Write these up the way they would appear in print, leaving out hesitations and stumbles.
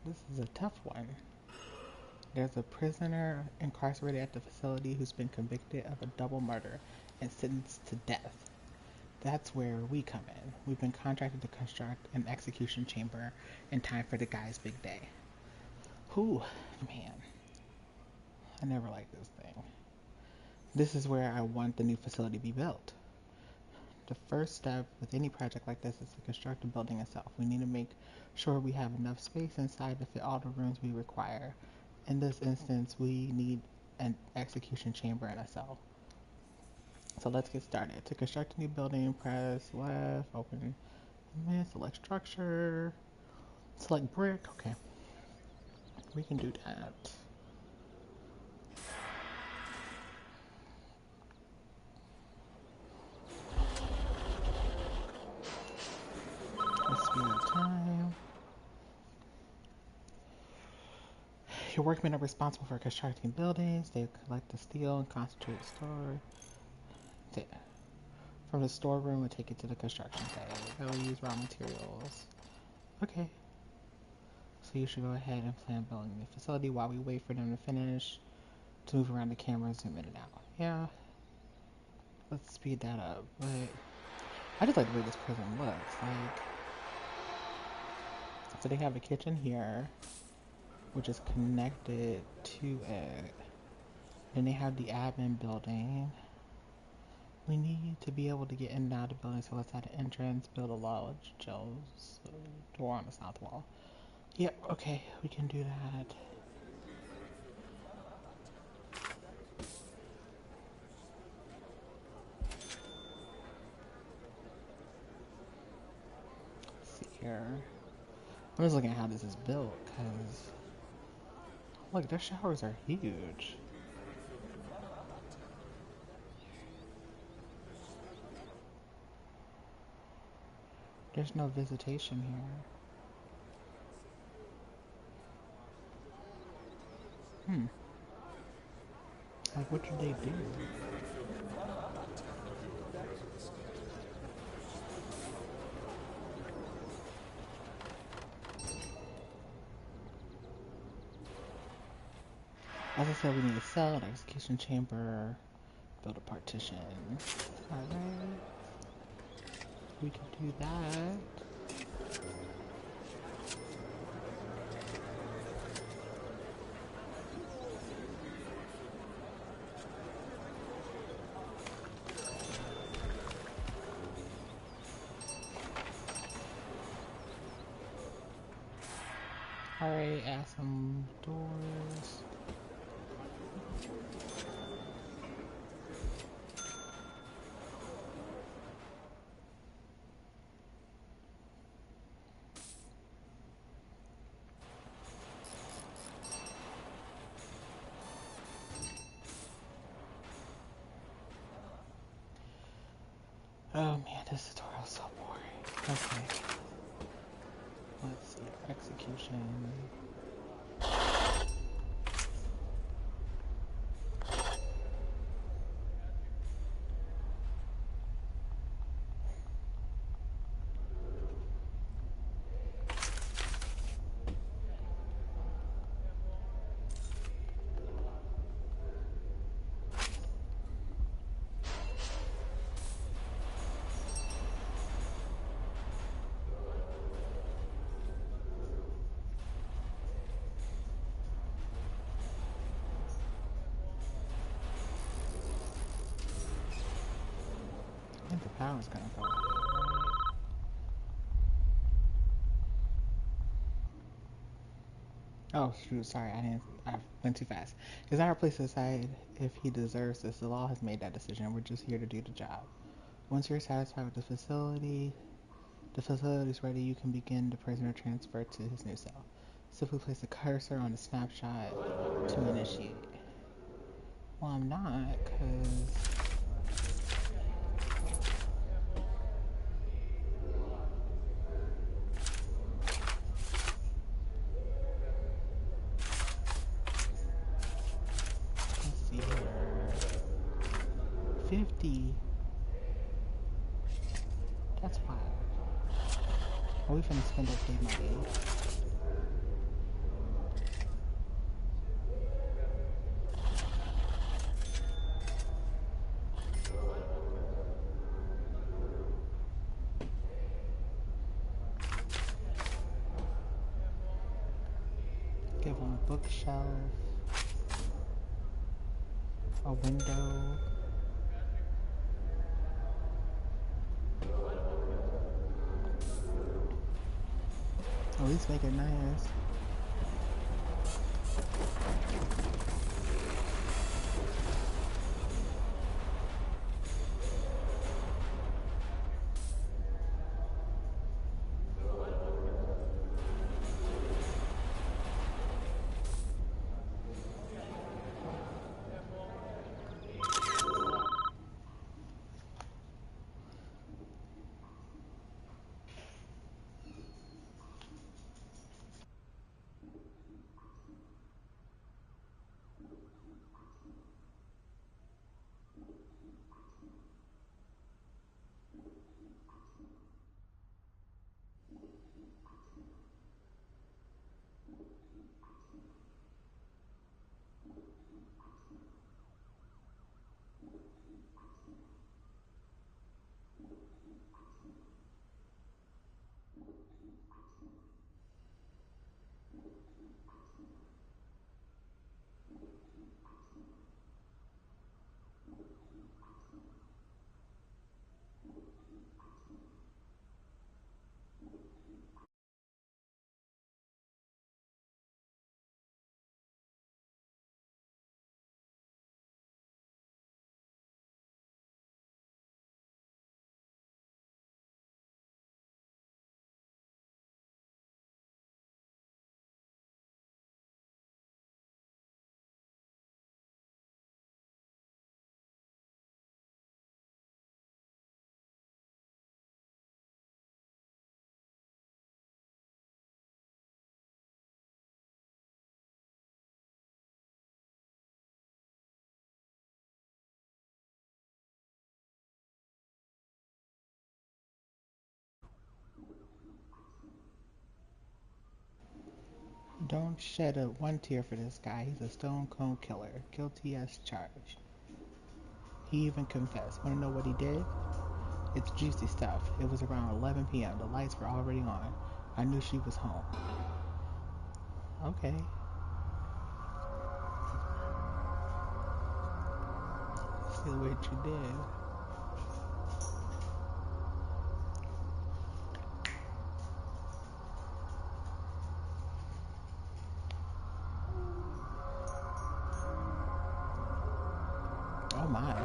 This is a tough one. There's a prisoner incarcerated at the facility who's been convicted of a double murder and sentenced to death. That's where we come in. We've been contracted to construct an execution chamber in time for the guy's big day. Whew, man. I never liked this thing. This is where I want the new facility to be built. The first step with any project like this is to construct the building itself. We need to make sure we have enough space inside to fit all the rooms we require. In this instance, we need an execution chamber and a cell. So let's get started. To construct a new building, press left, open, select structure, select brick. Okay, we can do that. Let's speed up time. Your workmen are responsible for constructing buildings. They collect the steel and concentrate store. From the storeroom and take it to the construction site. They'll use raw materials. Okay. So you should go ahead and plan building the facility while we wait for them to finish. To move around the camera and zoom in and out. Yeah. Let's speed that up. But I just like the way this prison looks. Like, so they have a kitchen here, which is connected to it. Then they have the admin building. We need to be able to get in and out of the building, so let's add an entrance, build a large Joe's door on the south wall. Yep, okay, we can do that. Let's see here. I'm just looking at how this is built, because look, their showers are huge. There's no visitation here. Like, what should they do? As I said, we need a cell, an execution chamber, build a partition. Alright. We can do that. Alright, add some doors. Oh man, this tutorial is so boring. Okay. Let's see, execution. I think the power's gonna go. Oh shoot, sorry, I went too fast. It's not our place to decide if he deserves this. The law has made that decision. We're just here to do the job. Once you're satisfied with the facility's ready, you can begin the prisoner transfer to his new cell. Simply place a cursor on the snapshot to initiate. Well, I'm not, because let's see here. 50. That's wild. Are we finna spend up big money? Give him a bookshelf, a window. At least make it nice. Don't shed one tear for this guy. He's a stone cold killer, guilty as charged. He even confessed. Want to know what he did? It's juicy stuff. It was around 11 p.m. The lights were already on. I knew she was home. Okay. See what you did. Oh my.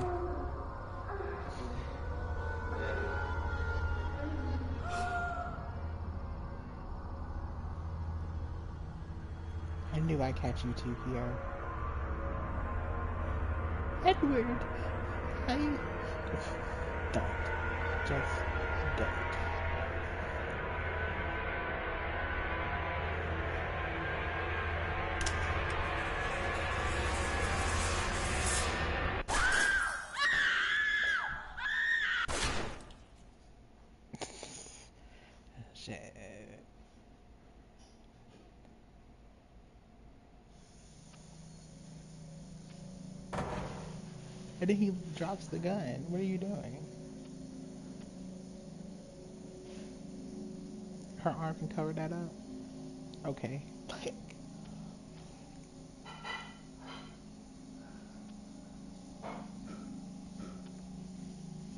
I knew I'd catch you two here. Edward! I... Don't. Just don't. Shit. And then he drops the gun. What are you doing? Her arm can cover that up? Okay.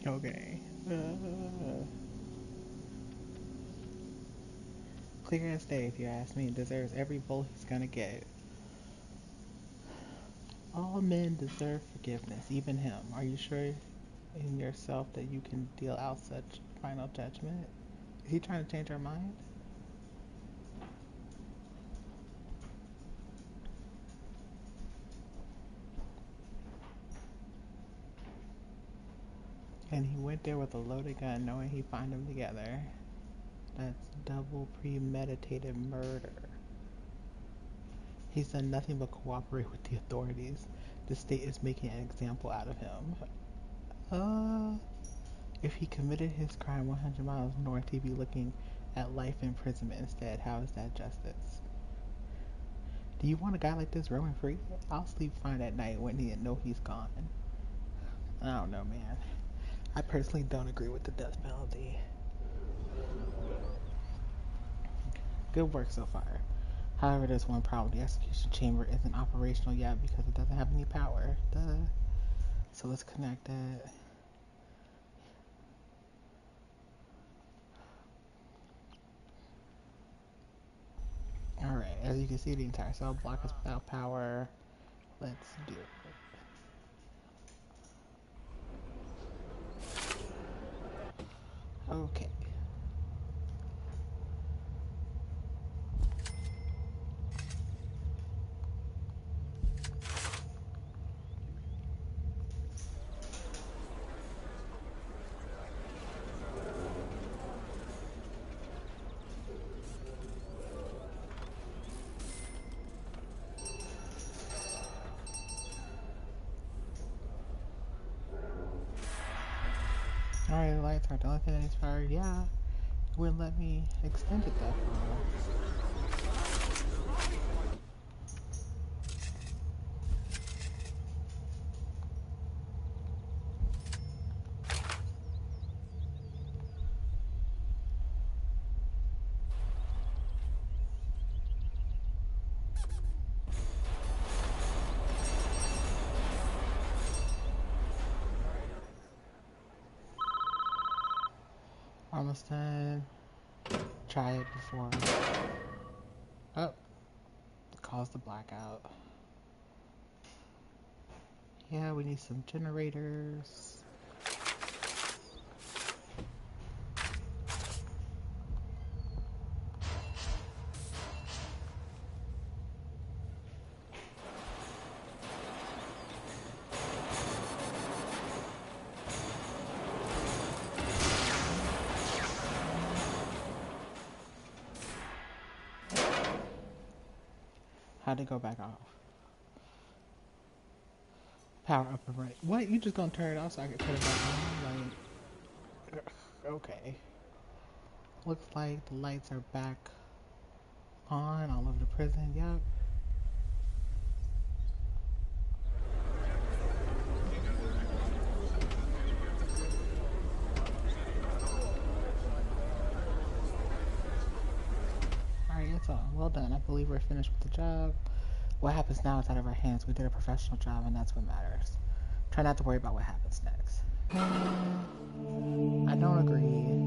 Okay. Clear as day, if you ask me. Deserves every bullet he's gonna get. All men deserve forgiveness, even him. Are you sure in yourself that you can deal out such final judgment? Is he trying to change our mind? And he went there with a loaded gun knowing he'd find them together. That's double premeditated murder. He's done nothing but cooperate with the authorities. The state is making an example out of him. If he committed his crime 100 miles north, he'd be looking at life imprisonment instead. How is that justice? Do you want a guy like this roaming free? I'll sleep fine at night when he know he's gone. I don't know, man. I personally don't agree with the death penalty. Good work so far. However, there's one problem. The execution chamber isn't operational yet because it doesn't have any power. Duh. So let's connect it. Alright, as you can see, the entire cell block is without power. Let's do it. Okay. Alright, the lights are delicate and expired. Yeah, it wouldn't let me extend it that far. Almost done. Try it before. Oh, caused the blackout. Yeah, we need some generators. How'd it go back off? Power up and right. What? You just gonna turn it off so I can put it back on? Like, okay. Looks like the lights are back on all over the prison. Yep. Alright, it's all well done. I believe we're finished with the job. What happens now is out of our hands. We did a professional job, and that's what matters. Try not to worry about what happens next. I don't agree.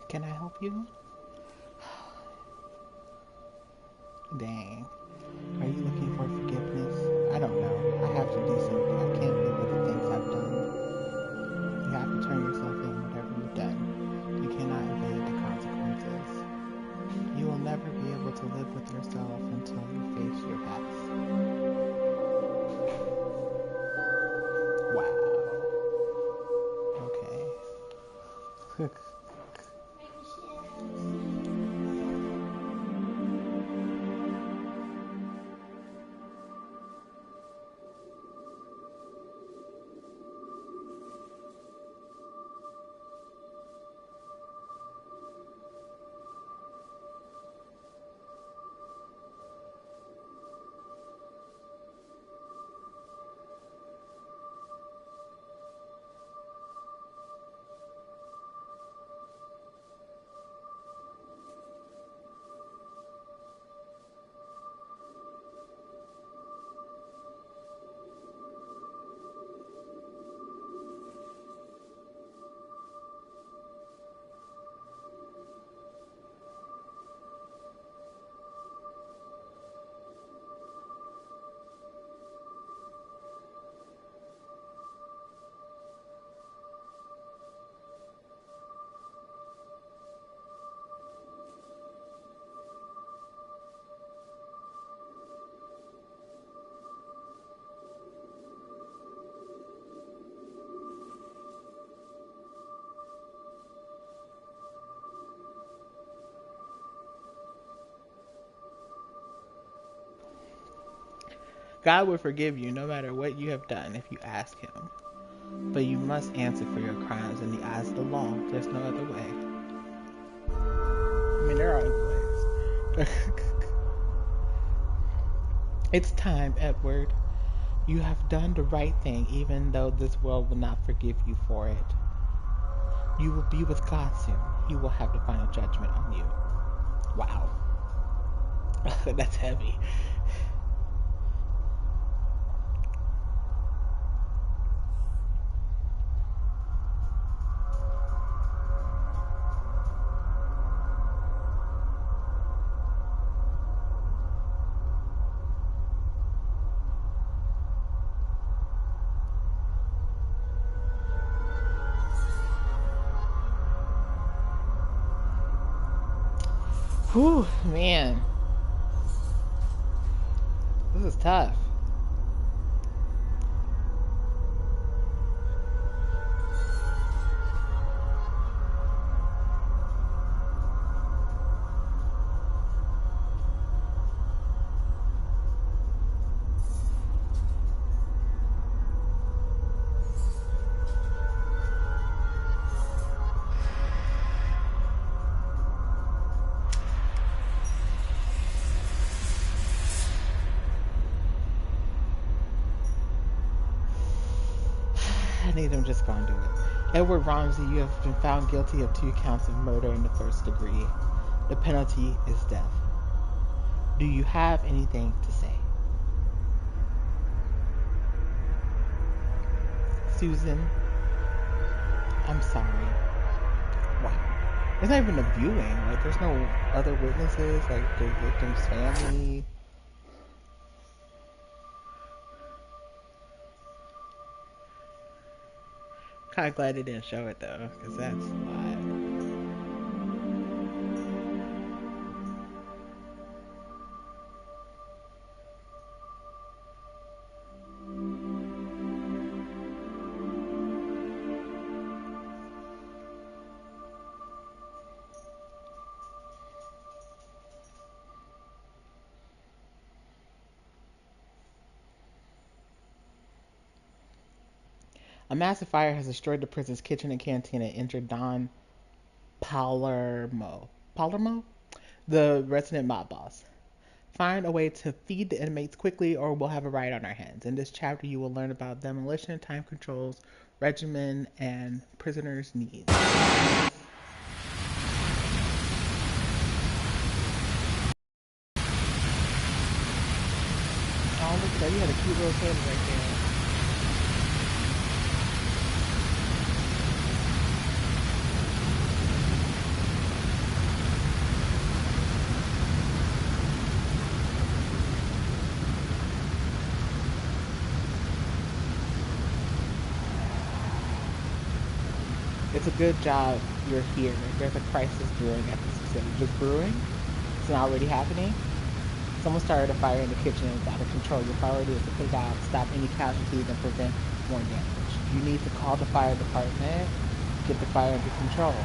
Can I help you? Dang. Are you looking for forgiveness? I don't know. I have to do something. I can't live with the things I've done. You have to turn yourself in whatever you've done. You cannot evade the consequences. You will never be able to live with yourself until you face your past. Wow. Okay. God will forgive you no matter what you have done if you ask Him. But you must answer for your crimes in the eyes of the law. There's no other way. I mean, there are other ways. It's time, Edward. You have done the right thing, even though this world will not forgive you for it. You will be with God soon. He will have the final judgment on you. Wow. That's heavy. Whew, man. This is tough. I need him just gonna do it. Edward Romsey, you have been found guilty of 2 counts of murder in the 1st degree. The penalty is death. Do you have anything to say? Susan, I'm sorry. Wow. There's not even a viewing. Like, there's no other witnesses, like the victim's family. Kind of glad they didn't show it though, because that's a lot. A massive fire has destroyed the prison's kitchen and canteen and injured Don Palermo, the resident mob boss. Find a way to feed the inmates quickly or we'll have a riot on our hands. In this chapter, you will learn about demolition, time controls, regimen, and prisoners' needs. Oh, look at that. You had a cute little candy right there. It's a good job you're here. There's a crisis brewing at this facility. Just brewing? It's not already happening? Someone started a fire in the kitchen. It's out of control. Your priority is to put it out, stop any casualties, and prevent more damage. You need to call the fire department, get the fire under control.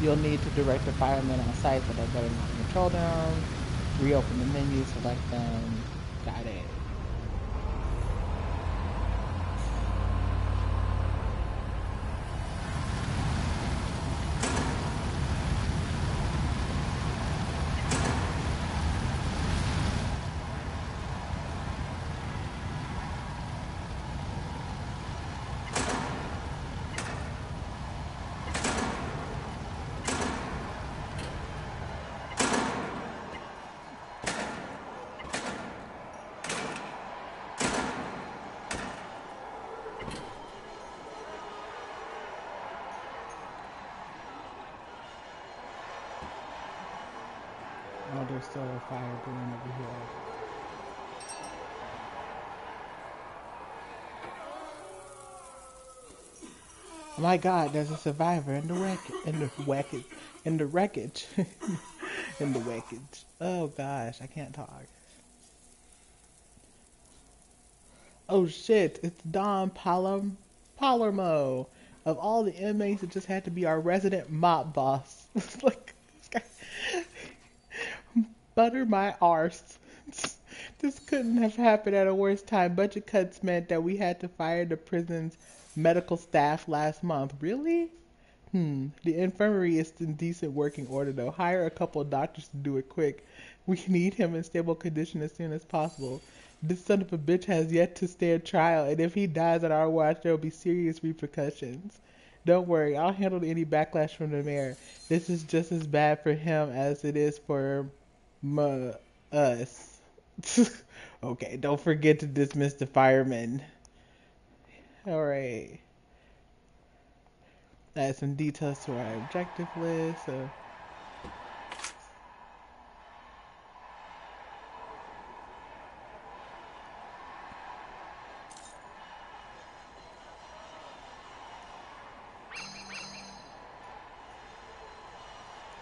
You'll need to direct the firemen on site so they're better to control them, reopen the menu, select them. Got it. Oh, there's still a fire brewing over here. Oh my God, there's a survivor in the wreckage. In the wreckage. In the wreckage. Oh gosh, I can't talk. Oh shit, it's Don Palermo. Of all the inmates, it just had to be our resident mop boss. Like, this guy. butter my arse. This couldn't have happened at a worse time. Budget cuts meant that we had to fire the prison's medical staff last month. Really? The infirmary is in decent working order though. Hire a couple of doctors to do it quick. We need him in stable condition as soon as possible. This son of a bitch has yet to stand trial, and if he dies at our watch, there will be serious repercussions. Don't worry, I'll handle any backlash from the mayor. This is just as bad for him as it is for us. Okay, don't forget to dismiss the firemen. Alright. Add some details to our objective list.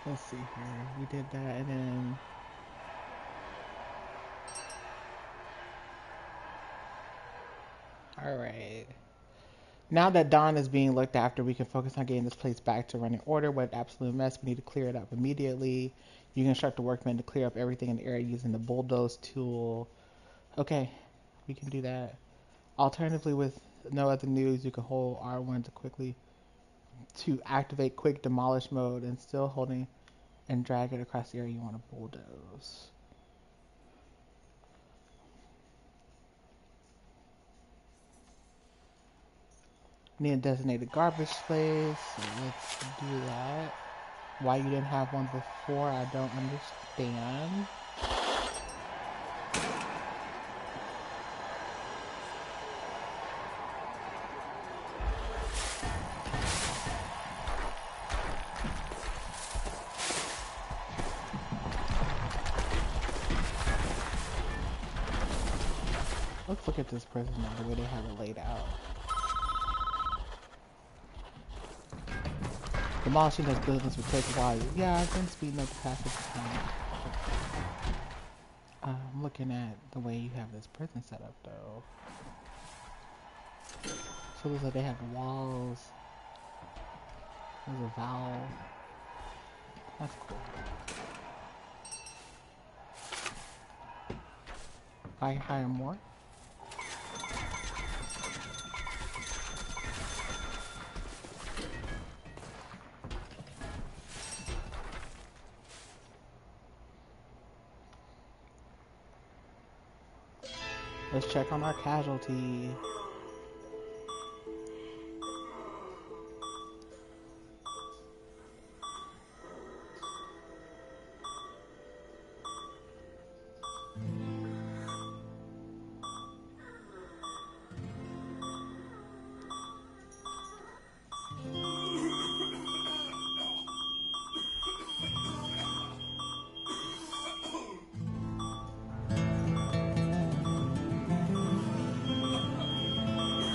Let's see here. We did that and then alright. Now that Dawn is being looked after, we can focus on getting this place back to running order. What an absolute mess. We need to clear it up immediately. You can instruct the workmen to clear up everything in the area using the bulldoze tool. Okay, we can do that. Alternatively, with no other news, you can hold R1 to activate quick demolish mode and still holding and drag it across the area you want to bulldoze. Need a designated garbage space, so let's do that. Why you didn't have one before, I don't understand. Let's look at this prison now, the way they have it laid out. Demolishing those buildings would take a while. Yeah, I've been speeding up the passage of time. I'm looking at the way you have this prison set up, though. So it looks like they have walls. There's a valve. That's cool. I hire more? Let's check on our casualty.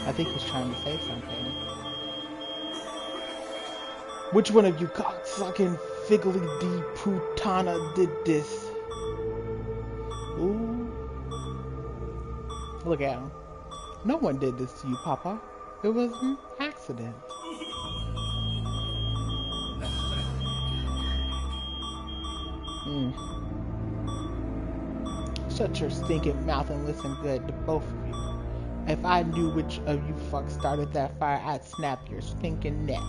I think he's trying to say something. Which one of you cocksucking figgly D putana did this? Ooh. Look at him. No one did this to you, Papa. It was an accident. Shut your stinking mouth and listen good to both of you. If I knew which of you fucks started that fire, I'd snap your stinking neck.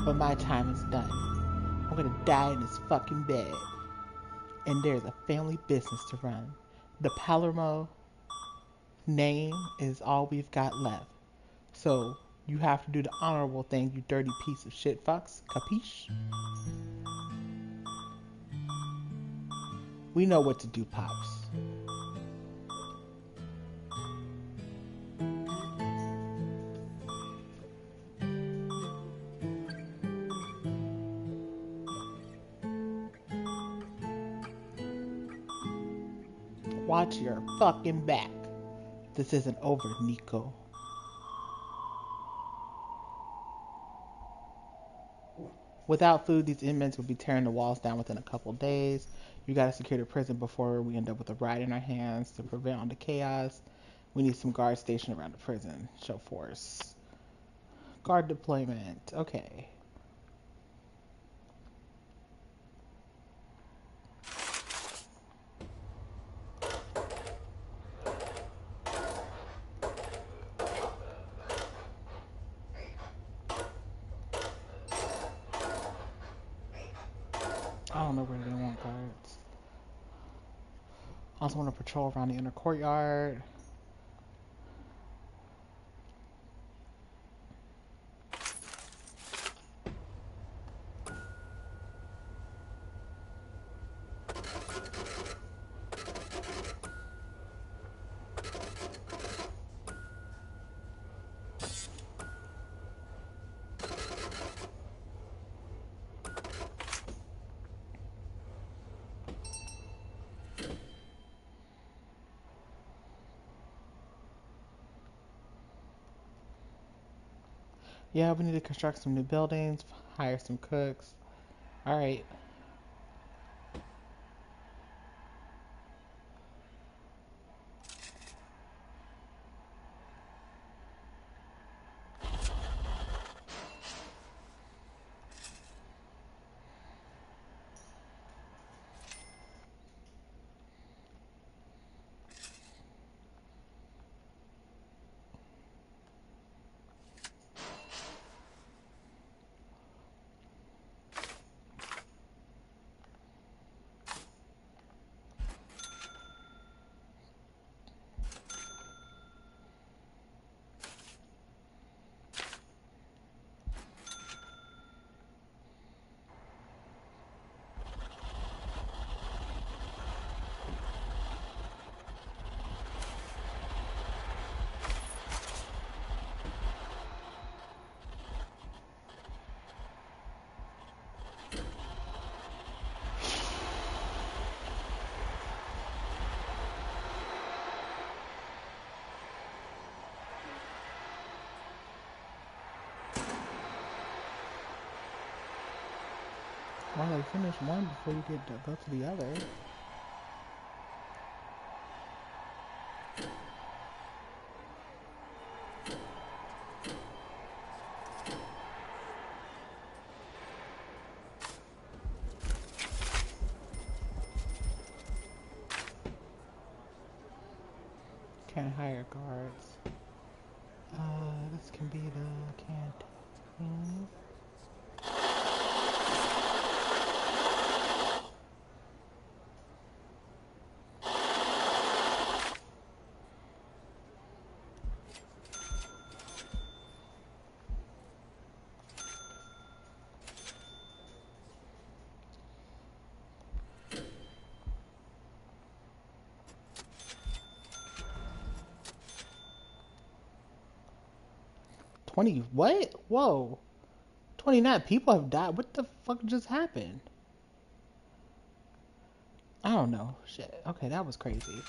But my time is done. I'm gonna die in this fucking bed. And there's a family business to run. The Palermo name is all we've got left. So you have to do the honorable thing, you dirty piece of shit fucks. Capiche? We know what to do, Pops. Watch your fucking back. This isn't over, Nico. Without food, these inmates will be tearing the walls down within a couple days. You gotta secure the prison before we end up with a riot in our hands to prevent all the chaos. We need some guards stationed around the prison. Show force. Guard deployment. Okay. Also want to patrol around the inner courtyard. Yeah, we need to construct some new buildings, hire some cooks. All right. Well, like finish one before you get to go to the other. Can't hire guards. This can be the canteen. 20, what? Whoa. 29 people have died. What the fuck just happened? I don't know. Shit. Okay, that was crazy.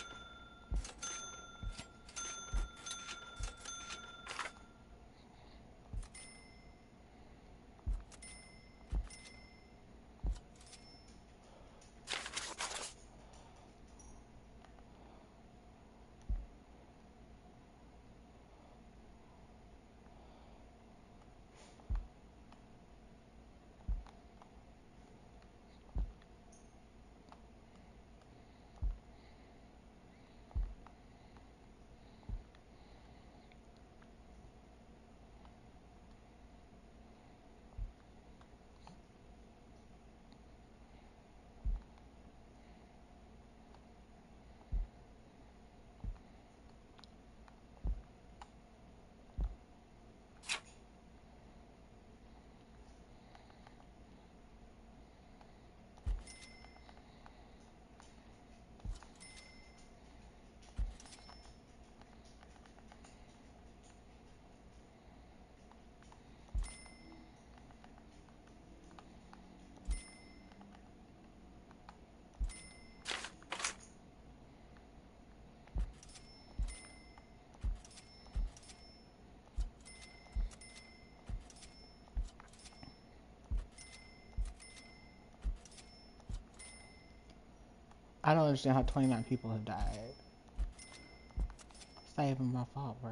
I don't understand how 29 people have died. It's not even my fault, bro.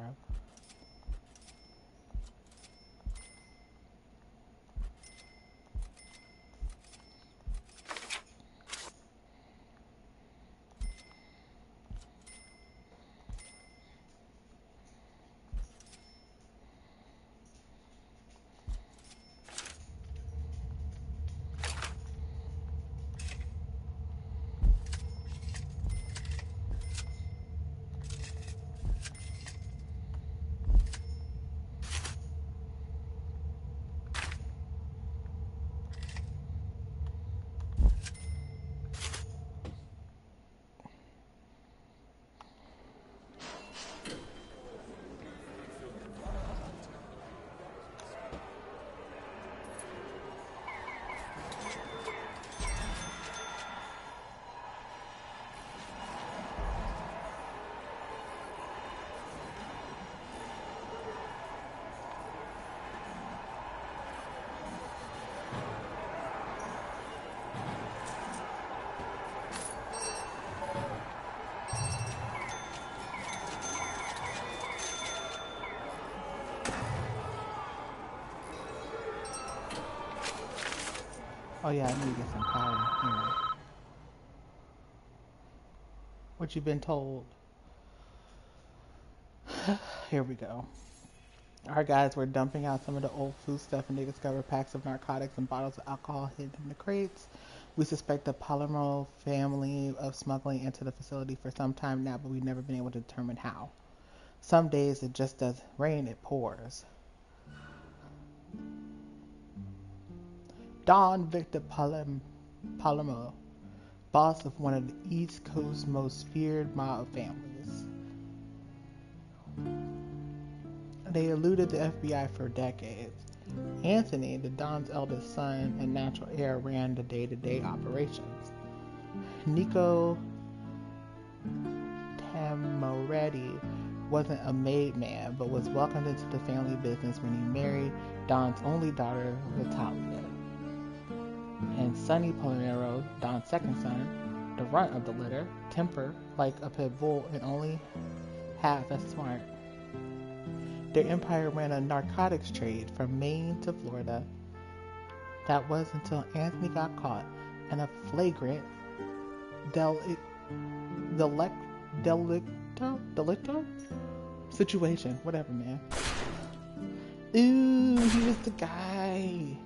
Oh yeah, I need to get some power here. What you been told? Here we go. Our guys were dumping out some of the old food stuff and they discovered packs of narcotics and bottles of alcohol hidden in the crates. We suspect the Palermo family of smuggling into the facility for some time now, but we've never been able to determine how. Some days it just doesn't rain, it pours. Don Victor Palermo, boss of one of the East Coast's most feared mob families. They eluded the FBI for decades. Anthony, the Don's eldest son and natural heir, ran the day-to-day operations. Nico Tamoretti wasn't a made man, but was welcomed into the family business when he married Don's only daughter, Natalia. And Sonny Palermo, Don's second son, the runt of the litter, temper like a pit bull and only half as smart. Their empire ran a narcotics trade from Maine to Florida. That was until Anthony got caught in a flagrant delicto situation. Whatever, man. Ooh, he was the guy.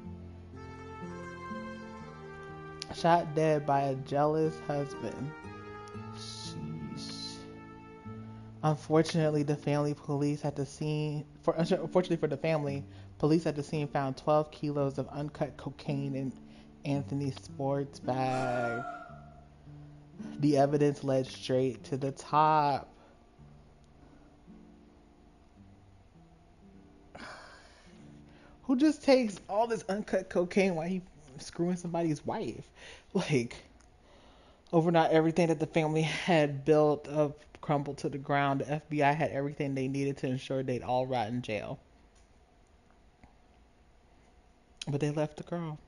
Shot dead by a jealous husband. Sheesh. Unfortunately, the family, police at the scene found 12 kilos of uncut cocaine in Anthony's sports bag. The evidence led straight to the top. Who just takes all this uncut cocaine while he screwing somebody's wife? Like, overnight, everything that the family had built up crumbled to the ground. The FBI had everything they needed to ensure they'd all rot in jail. But they left the girl.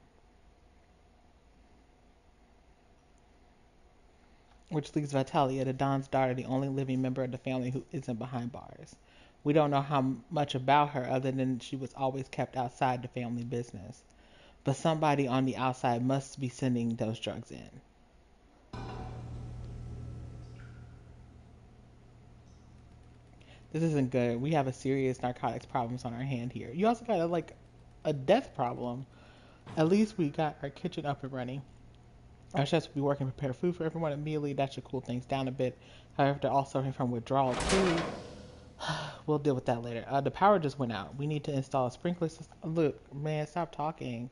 Which leaves Vitalia, the Don's daughter, the only living member of the family who isn't behind bars. We don't know how much about her other than she was always kept outside the family business. But somebody on the outside must be sending those drugs in. This isn't good. We have a serious narcotics problems on our hand here. You also got a death problem. At least we got our kitchen up and running. Our chefs will be working to prepare food for everyone immediately. That should cool things down a bit. However, they're all suffering from withdrawal too. We'll deal with that later. The power just went out. We need to install a sprinkler system. Look, man, stop talking.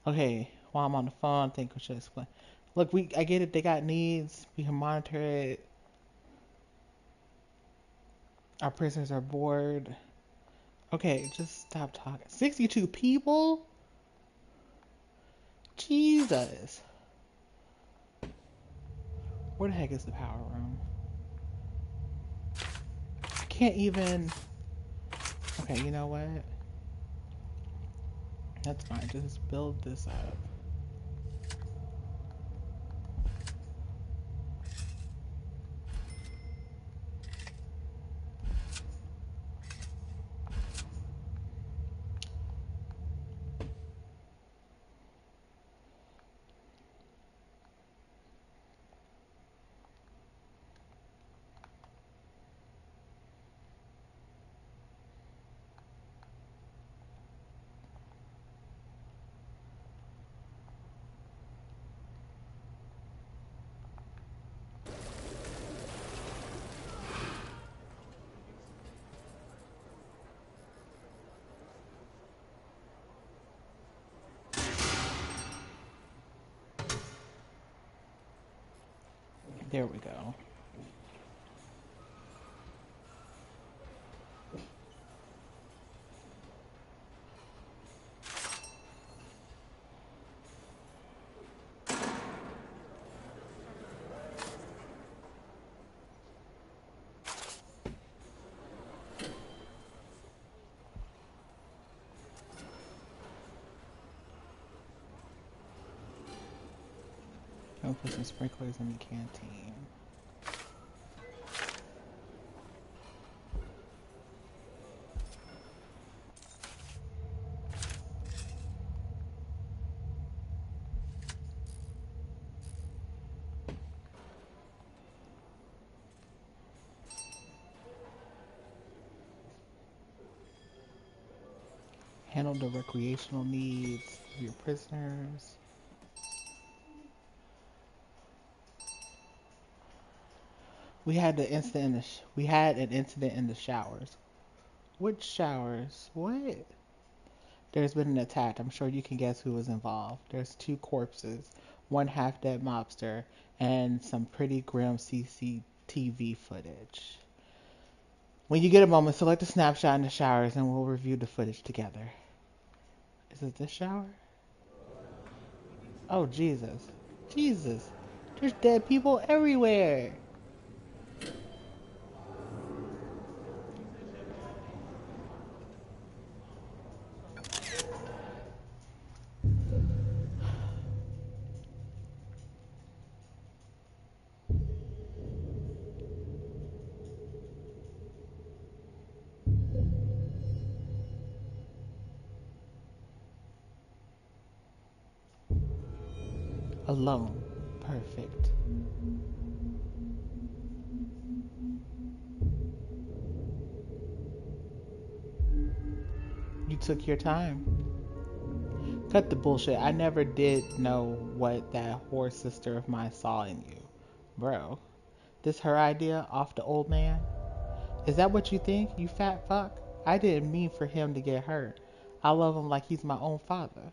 Okay, while I'm on the phone, I think we should explain. Look, I get it. They got needs. We can monitor it. Our prisoners are bored. Okay, just stop talking. 62 people? Jesus. Where the heck is the power room? I can't even... Okay, you know what? That's fine. Just build this up. There we go. I'll put some sprinklers in the canteen. Handle the recreational needs of your prisoners. We had an incident in the showers. Which showers? What? There's been an attack. I'm sure you can guess who was involved. There's 2 corpses, one half-dead mobster, and some pretty grim CCTV footage. When you get a moment, select a snapshot in the showers and we'll review the footage together. Is it this shower? Oh, Jesus. Jesus. There's dead people everywhere. Alone. Perfect. You took your time. Cut the bullshit. I never did know what that whore sister of mine saw in you. Bro, this her idea off the old man? Is that what you think, you fat fuck? I didn't mean for him to get hurt. I love him like he's my own father.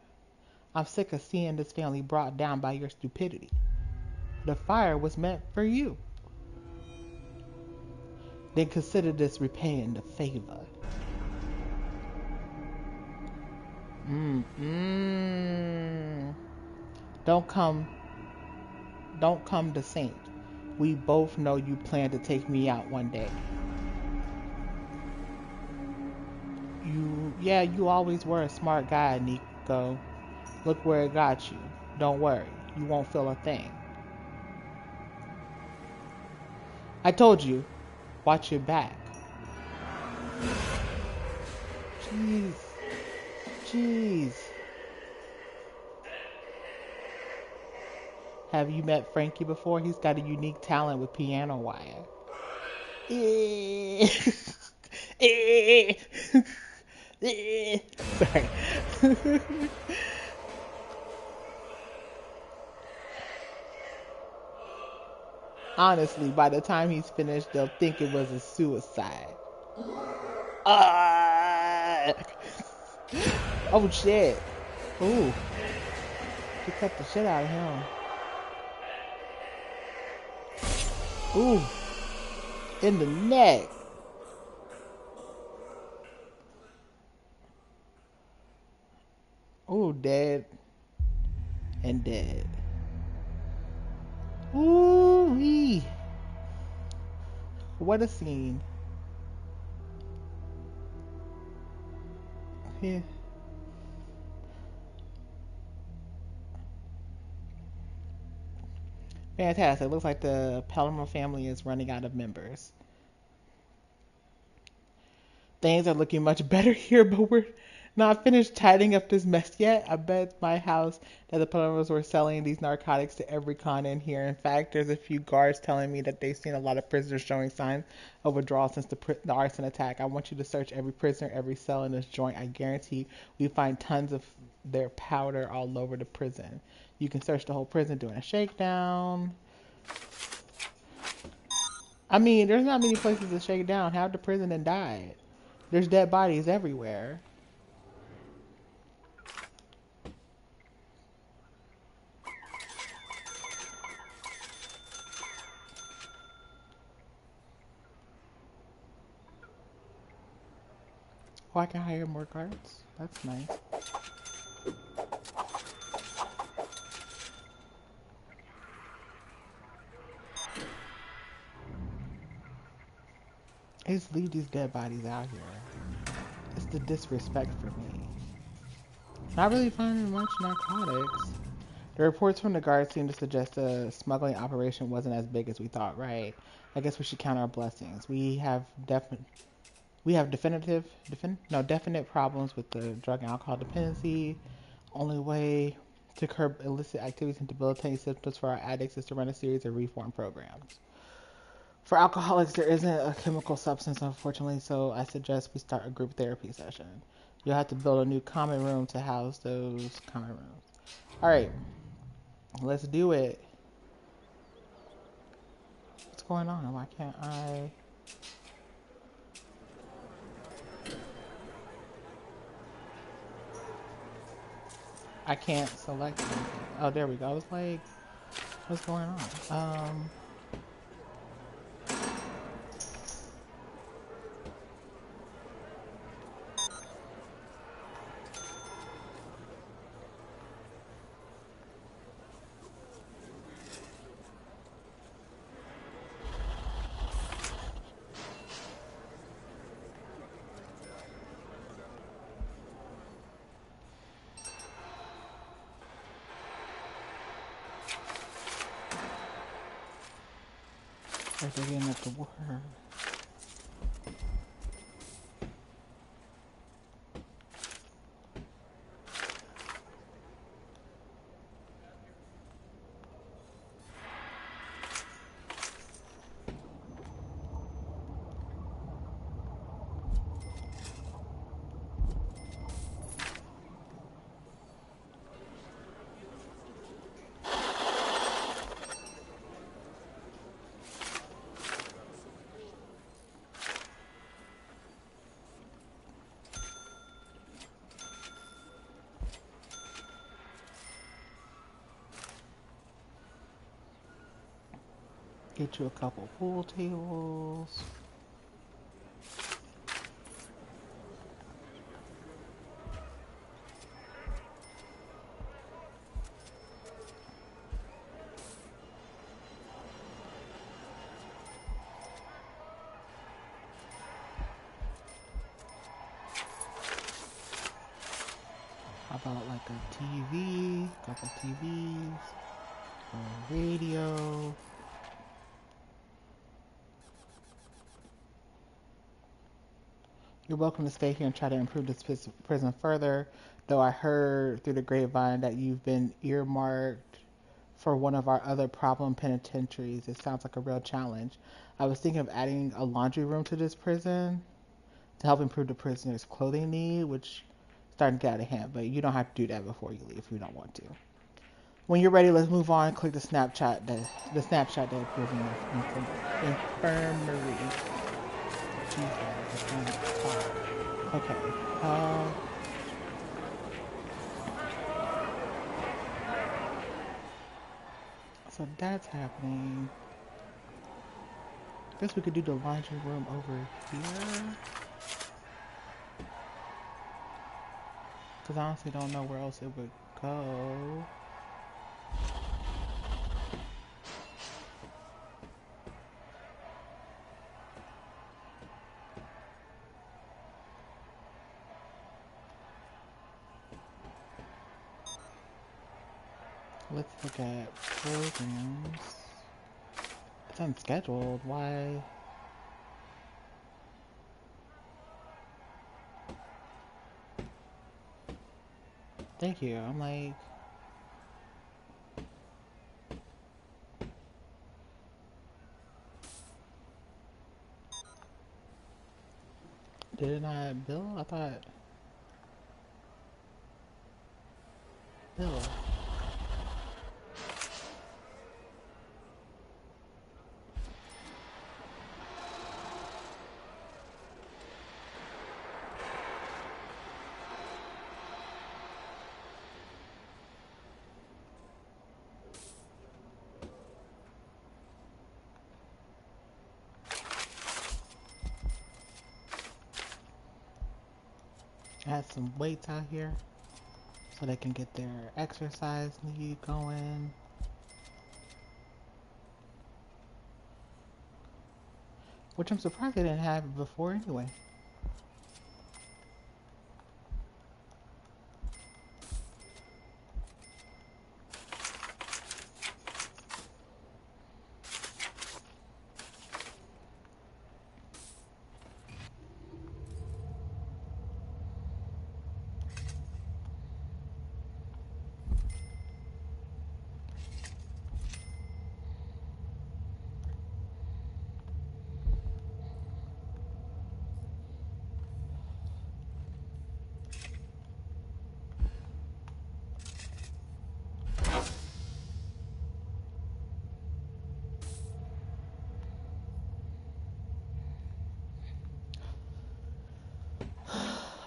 I'm sick of seeing this family brought down by your stupidity. The fire was meant for you. Then consider this repaying the favor. Mm-mm. Don't come, don't come the saint. We both know you plan to take me out one day. You always were a smart guy, Nico. Look where it got you. Don't worry, you won't feel a thing. I told you, watch your back. Jeez. Jeez. Have you met Frankie before? He's got a unique talent with piano wire. Sorry. Honestly, by the time he's finished, they'll think it was a suicide. Ah! Oh shit. Ooh. She cut the shit out of him. Ooh. In the neck. Ooh, dead. And dead. Ooh-wee. What a scene. Yeah. Fantastic. Looks like the Palermo family is running out of members. Things are looking much better here, but we're not finished tidying up this mess yet. I bet my house that the Palermos were selling these narcotics to every con in here. In fact, there's a few guards telling me that they've seen a lot of prisoners showing signs of withdrawal since the arson attack. I want you to search every prisoner, every cell in this joint. I guarantee we find tons of their powder all over the prison. You can search the whole prison doing a shakedown. I mean, there's not many places to shake down. Half the prison and died. There's dead bodies everywhere. Oh, I can hire more guards. That's nice. I just leave these dead bodies out here. It's the disrespect for me. Not really finding much narcotics. The reports from the guards seem to suggest the smuggling operation wasn't as big as we thought, right? I guess we should count our blessings. Definite problems with the drug and alcohol dependency. Only way to curb illicit activities and debilitating symptoms for our addicts is to run a series of reform programs. For alcoholics, there isn't a chemical substance, unfortunately, so I suggest we start a group therapy session. You'll have to build a new common room to house those common rooms. All right, let's do it. What's going on? Why can't I? I can't select anything. Oh, there we go. I was like, what's going on? They're getting at the word. Get you a couple pool tables. How about like a TV, couple TVs, a radio. You're welcome to stay here and try to improve this prison further, though I heard through the grapevine that you've been earmarked for one of our other problem penitentiaries. It sounds like a real challenge. I was thinking of adding a laundry room to this prison to help improve the prisoners' clothing need, which is starting to get out of hand, but you don't have to do that before you leave if you don't want to. When you're ready, let's move on. Click the snapshot that appears in the infirmary. Okay. So that's happening. Guess we could do the laundry room over here. Because I honestly don't know where else it would go. Let's look at programs. It's unscheduled. Why? Thank you. I'm like... Did it not bill? I thought... Bill. Add some weights out here so they can get their exercise need going. Which I'm surprised they didn't have before anyway.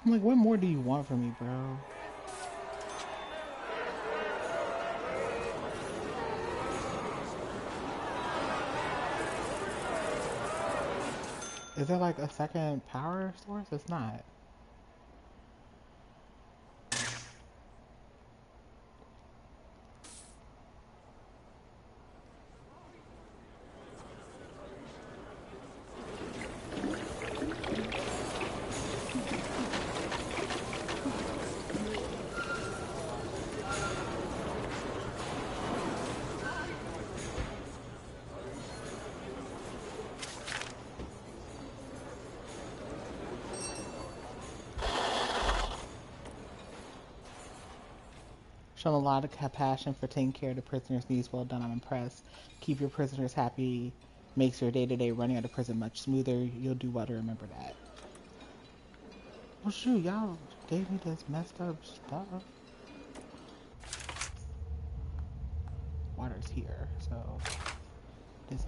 I'm like, what more do you want from me, bro? Is there like a second power source? It's not. Shown a lot of compassion for taking care of the prisoners' needs. Well done, I'm impressed. Keep your prisoners happy. Makes your day-to-day running out of prison much smoother. You'll do well to remember that. Well, shoot, y'all gave me this messed up stuff. Water's here, so... This...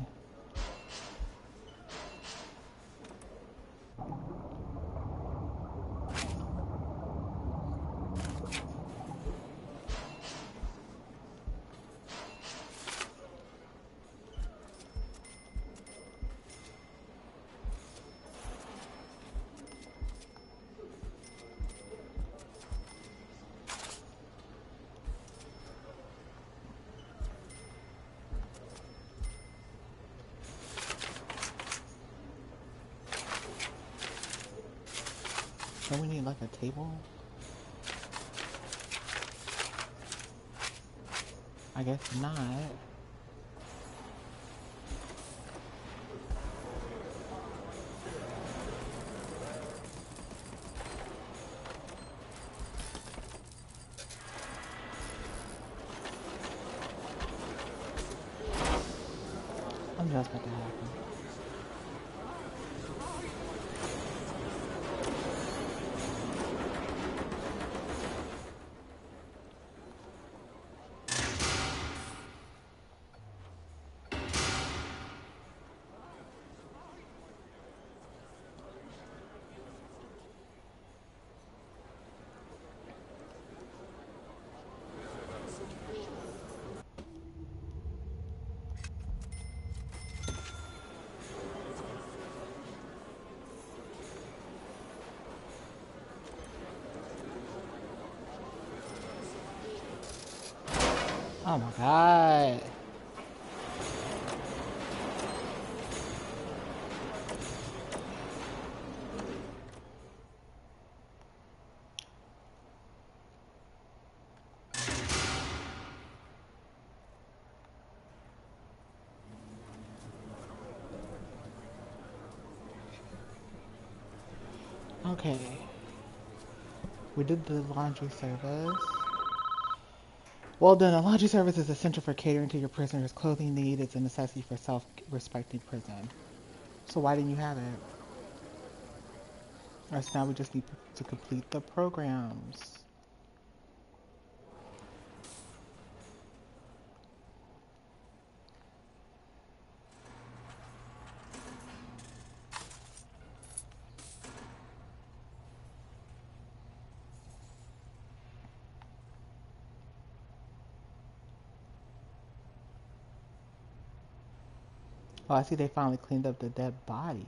Don't we need like a table? I guess not. I'm just about to happen. Oh my god. Okay. We did the laundry service. Well done. A laundry service is essential for catering to your prisoners' clothing need. It's a necessity for self-respecting prison. So why didn't you have it? Alright, so now we just need to complete the programs. Oh, I see they finally cleaned up the dead bodies.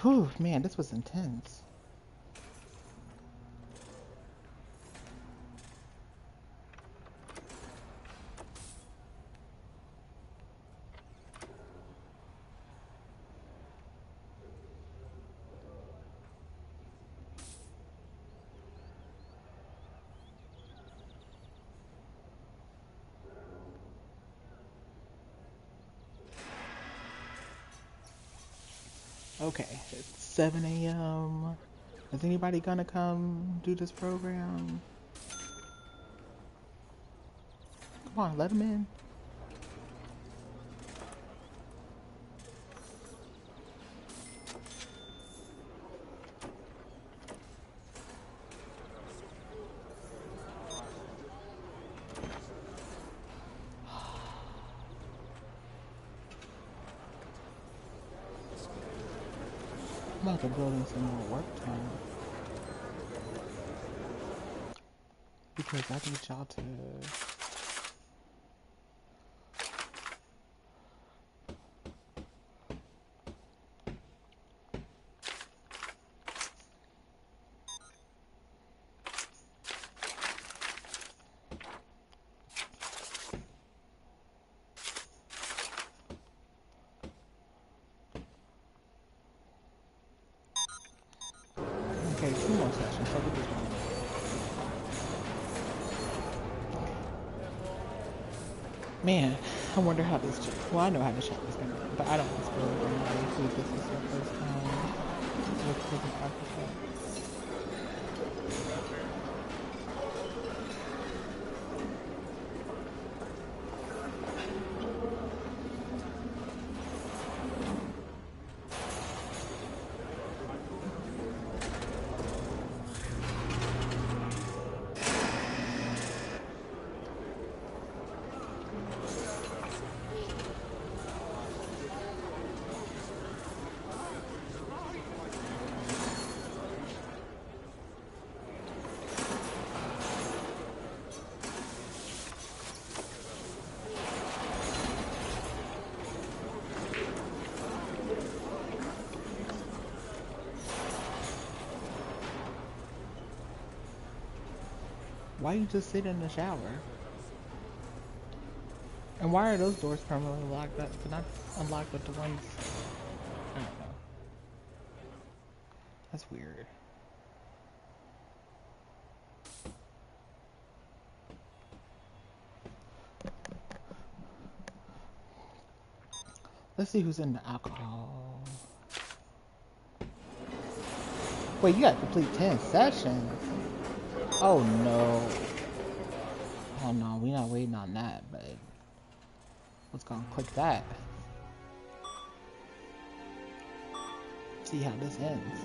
Whew, man, this was intense. Okay, it's 7 a.m. Is anybody gonna come do this program? Come on, let them in. I'm about to build in some more work time because I need y'all to. Okay, 2 more sessions, so we just want to. Man, I wonder how this. Well, I know how the shop is gonna end, but I don't want to spoil it for anybody who this is their first time with Prison Architect. Why you just sit in the shower? And why are those doors permanently locked up? Can I unlock with the ones? I don't know. That's weird. Let's see who's in the alcohol. Wait, you got to complete 10 sessions. Oh no. Oh no, we're not waiting on that, but let's go and click that. See how this ends.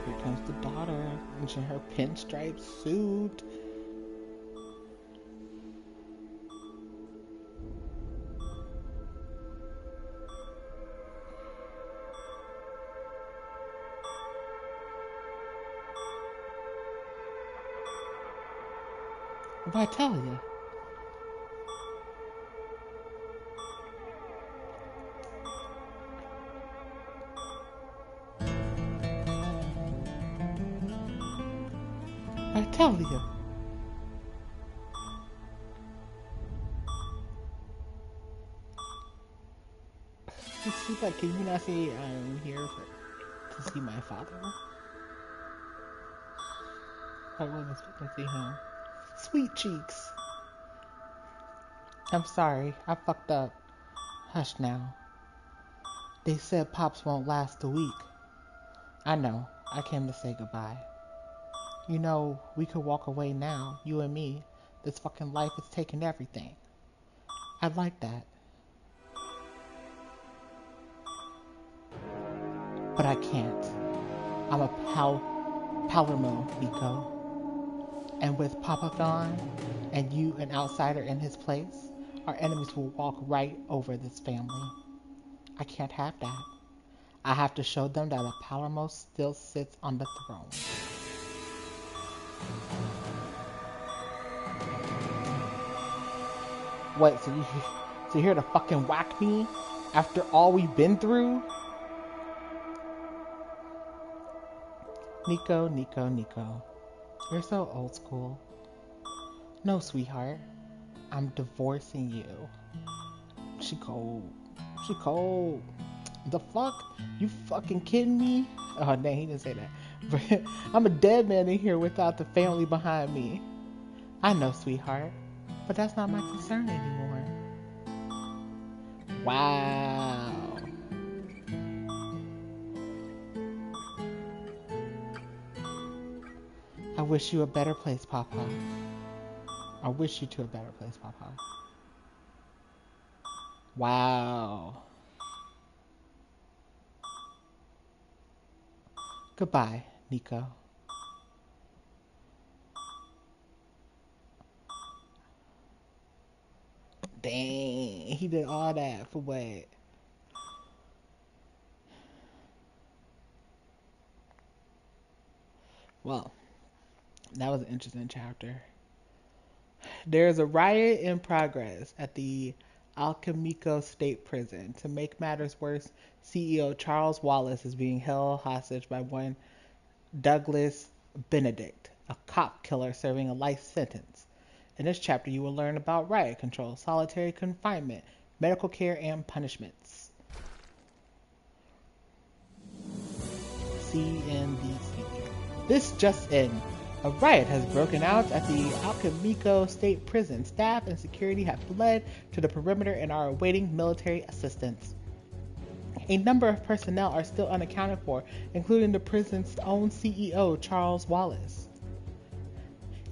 Here comes the daughter in her pinstripe suit. Vitalia. Vitalia. She's like, can you not see I'm here to see my father? I wasn't expecting to see him. Sweet cheeks. I'm sorry, I fucked up. Hush now. They said Pops won't last a week. I know, I came to say goodbye. You know, we could walk away now, you and me. This fucking life is taking everything. I'd like that. But I can't. I'm a Palermo, Nico. And with Papa gone, and you an outsider in his place, our enemies will walk right over this family. I can't have that. I have to show them that a Palermo still sits on the throne. What, so you're here to fucking whack me? After all we've been through? Nico, Nico, Nico. You're so old school. No, sweetheart. I'm divorcing you. She cold. She cold. The fuck? You fucking kidding me? Oh, dang, he didn't say that. But I'm a dead man in here without the family behind me. I know, sweetheart. But that's not my concern anymore. Wow. I wish you a better place, Papa. I wish you to a better place, Papa. Wow. Goodbye, Nico. Dang, he did all that for what? Well, that was an interesting chapter. There's a riot in progress at the Alchemico State Prison. To make matters worse, CEO Charles Wallace is being held hostage by one Douglas Benedict, a cop killer serving a life sentence. In this chapter, you will learn about riot control, solitary confinement, medical care, and punishments. CNBC. This just in. A riot has broken out at the Alchemico State Prison. Staff and security have fled to the perimeter and are awaiting military assistance. A number of personnel are still unaccounted for, including the prison's own CEO, Charles Wallace.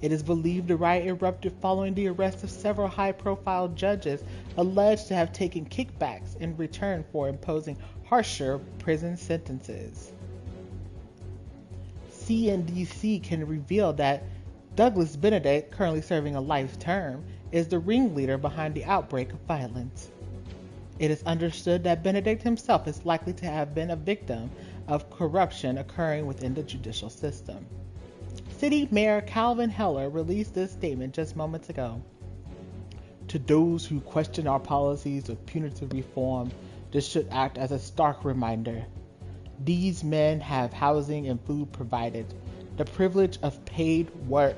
It is believed the riot erupted following the arrest of several high-profile judges alleged to have taken kickbacks in return for imposing harsher prison sentences. CNBC can reveal that Douglas Benedict, currently serving a life term, is the ringleader behind the outbreak of violence. It is understood that Benedict himself is likely to have been a victim of corruption occurring within the judicial system. City Mayor Calvin Heller released this statement just moments ago. To those who question our policies of punitive reform, this should act as a stark reminder. These men have housing and food provided, the privilege of paid work.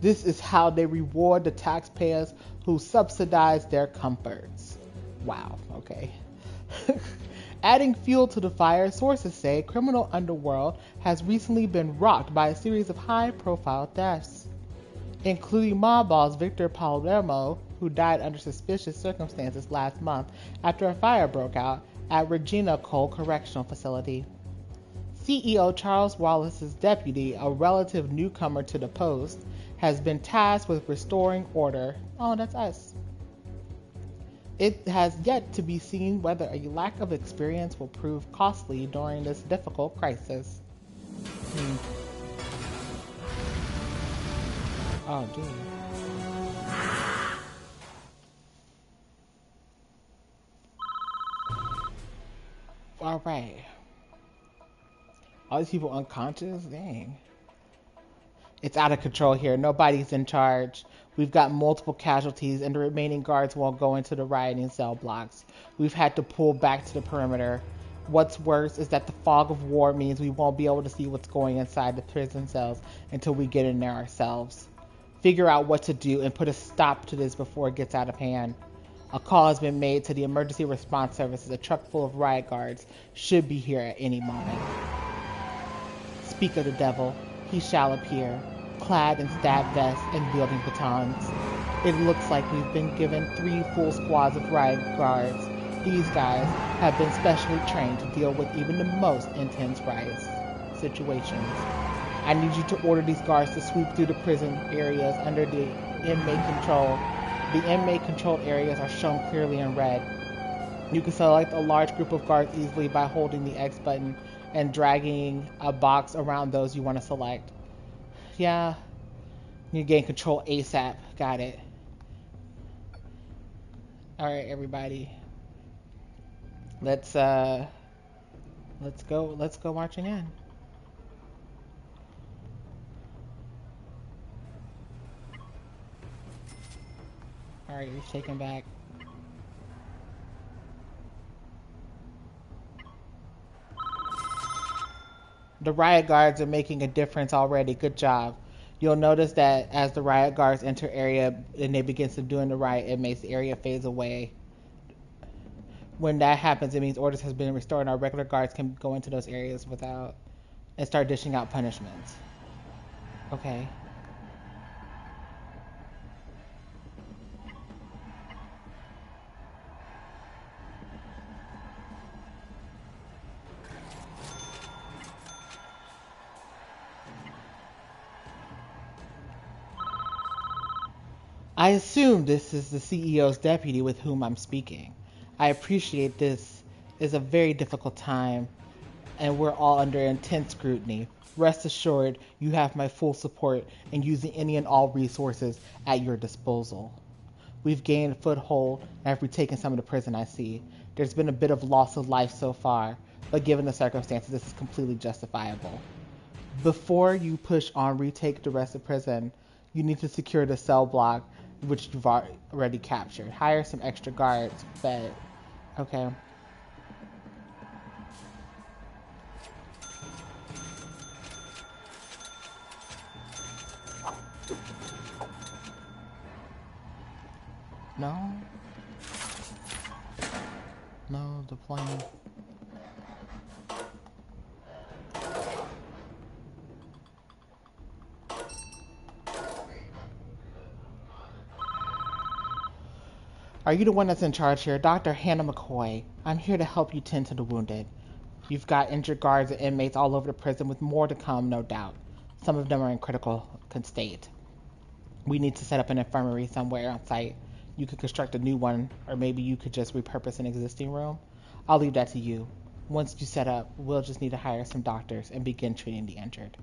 This is how they reward the taxpayers who subsidize their comforts. Wow, okay. Adding fuel to the fire, sources say criminal underworld has recently been rocked by a series of high-profile deaths, including mob boss Victor Palermo, who died under suspicious circumstances last month after a fire broke out at Regina Cole Correctional Facility. CEO Charles Wallace's deputy, a relative newcomer to the post, has been tasked with restoring order. Oh, that's us. It has yet to be seen whether a lack of experience will prove costly during this difficult crisis. Oh, gee. All right. All these people unconscious? Dang. It's out of control here. Nobody's in charge. We've got multiple casualties, and the remaining guards won't go into the rioting cell blocks. We've had to pull back to the perimeter. What's worse is that the fog of war means we won't be able to see what's going inside the prison cells until we get in there ourselves. Figure out what to do and put a stop to this before it gets out of hand. A call has been made to the emergency response services. A truck full of riot guards should be here at any moment. Speak of the devil, he shall appear, clad in stab vests and wielding batons. It looks like we've been given 3 full squads of riot guards. These guys have been specially trained to deal with even the most intense riot situations. I need you to order these guards to sweep through the prison areas under the inmate control. The inmate controlled areas are shown clearly in red. You can select a large group of guards easily by holding the X button and dragging a box around those you want to select. Yeah, you gain control ASAP. Got it. All right, everybody. Let's go marching in. All right, you're taken back. The riot guards are making a difference already. Good job. You'll notice that as the riot guards enter area and they begin subduing the riot inmates, the area fades away. When that happens, it means orders has been restored and our regular guards can go into those areas without and start dishing out punishments. Okay. I assume this is the CEO's deputy with whom I'm speaking. I appreciate this is a very difficult time and we're all under intense scrutiny. Rest assured, you have my full support in using any and all resources at your disposal. We've gained a foothold and have retaken some of the prison I see. There's been a bit of loss of life so far, but given the circumstances, this is completely justifiable. Before you push on retake the rest of prison, you need to secure the cell block, which you've already captured. Hire some extra guards, but okay. No? No, deploying. Are you the one that's in charge here? Dr. Hannah McCoy. I'm here to help you tend to the wounded. You've got injured guards and inmates all over the prison with more to come, no doubt. Some of them are in critical state. We need to set up an infirmary somewhere on site. You could construct a new one, or maybe you could just repurpose an existing room. I'll leave that to you. Once you set up, we'll just need to hire some doctors and begin treating the injured.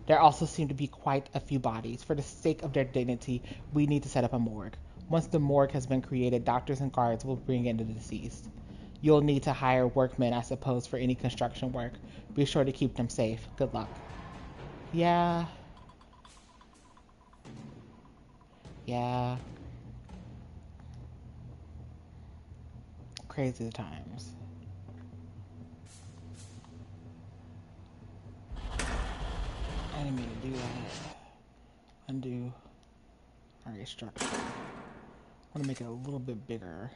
There also seem to be quite a few bodies. For the sake of their dignity, we need to set up a morgue. Once the morgue has been created, doctors and guards will bring in the deceased. You'll need to hire workmen, I suppose, for any construction work. Be sure to keep them safe. Good luck. Yeah. Yeah. Crazy times. I didn't mean to do that. Undo our structure. I want to make it a little bit bigger.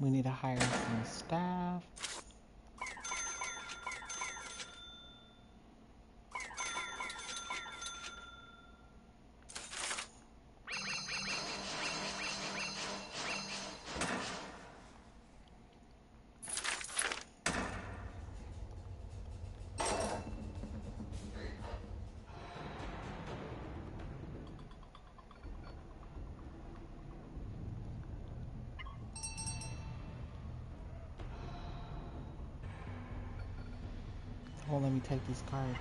We need to hire some staff. Well, let me take these cards.